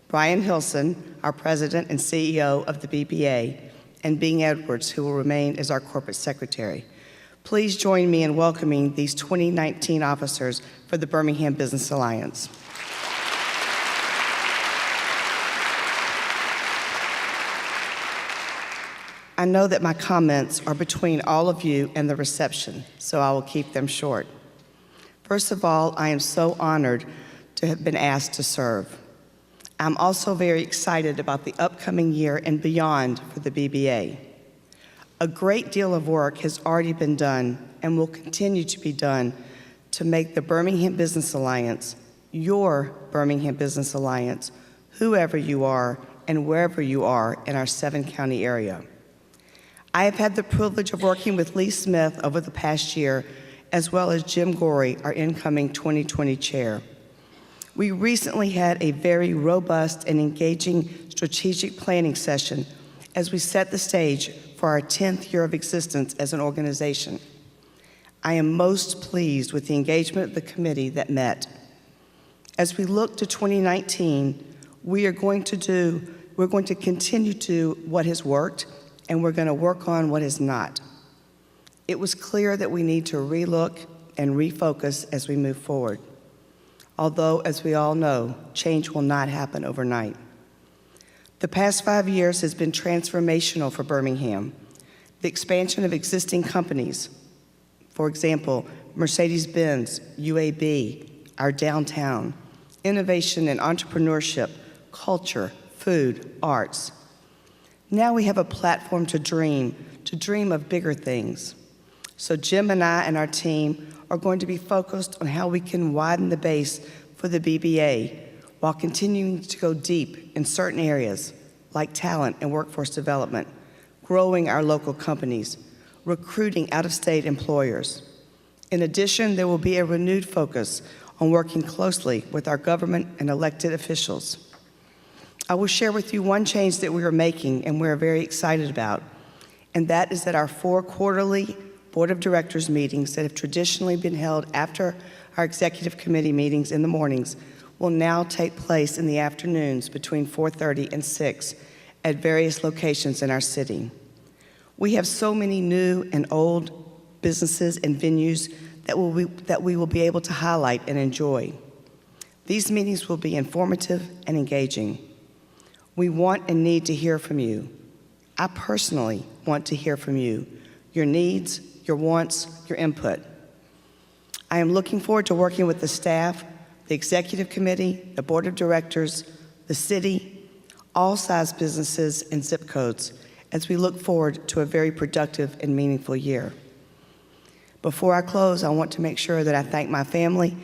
Brian Hilson, our President and CEO of the BBA, and Bing Edwards, who will remain as our Corporate Secretary. Please join me in welcoming these 2019 officers for the Birmingham Business Alliance. I know that my comments are between all of you and the reception, so I will keep them short. First of all, I am so honored to have been asked to serve. I'm also very excited about the upcoming year and beyond for the BBA. A great deal of work has already been done and will continue to be done to make the Birmingham Business Alliance your Birmingham Business Alliance, whoever you are and wherever you are in our 7-county area. I have had the privilege of working with Lee Smith over the past year, as well as Jim Gorey, our incoming 2020 chair. We recently had a very robust and engaging strategic planning session as we set the stage for our 10th year of existence as an organization. I am most pleased with the engagement of the committee that met. As we look to 2019, we're going to continue to what has worked, and we're going to work on what has not. It was clear that we need to relook and refocus as we move forward. Although, as we all know, change will not happen overnight. The past 5 years has been transformational for Birmingham. The expansion of existing companies, for example, Mercedes-Benz, UAB, our downtown, innovation and entrepreneurship, culture, food, arts. Now we have a platform to dream of bigger things. So Jim and I and our team are going to be focused on how we can widen the base for the BBA while continuing to go deep in certain areas like talent and workforce development, growing our local companies, recruiting out-of-state employers. In addition, there will be a renewed focus on working closely with our government and elected officials. I will share with you one change that we are making and we're very excited about, and that is that our 4 quarterly Board of Directors meetings that have traditionally been held after our Executive Committee meetings in the mornings will now take place in the afternoons between 4:30 and 6 at various locations in our city. We have so many new and old businesses and venues that we will be able to highlight and enjoy. These meetings will be informative and engaging. We want and need to hear from you. I personally want to hear from you, your needs, your wants, your input. I am looking forward to working with the staff, the Executive Committee, the Board of Directors, the city, all size businesses and zip codes as we look forward to a very productive and meaningful year. Before I close, I want to make sure that I thank my family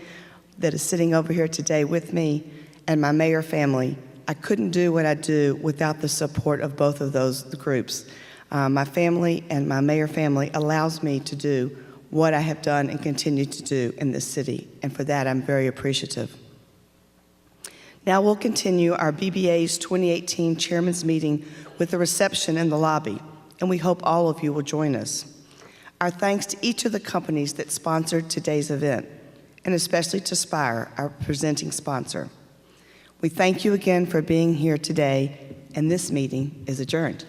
that is sitting over here today with me and my mayor family. I couldn't do what I do without the support of both of those groups. My family and my mayor family allows me to do what I have done and continue to do in this city, and for that I'm very appreciative. Now we'll continue our BBA's 2018 Chairman's Meeting with a reception in the lobby, and we hope all of you will join us. Our thanks to each of the companies that sponsored today's event, and especially to Spire, our presenting sponsor. We thank you again for being here today, and this meeting is adjourned.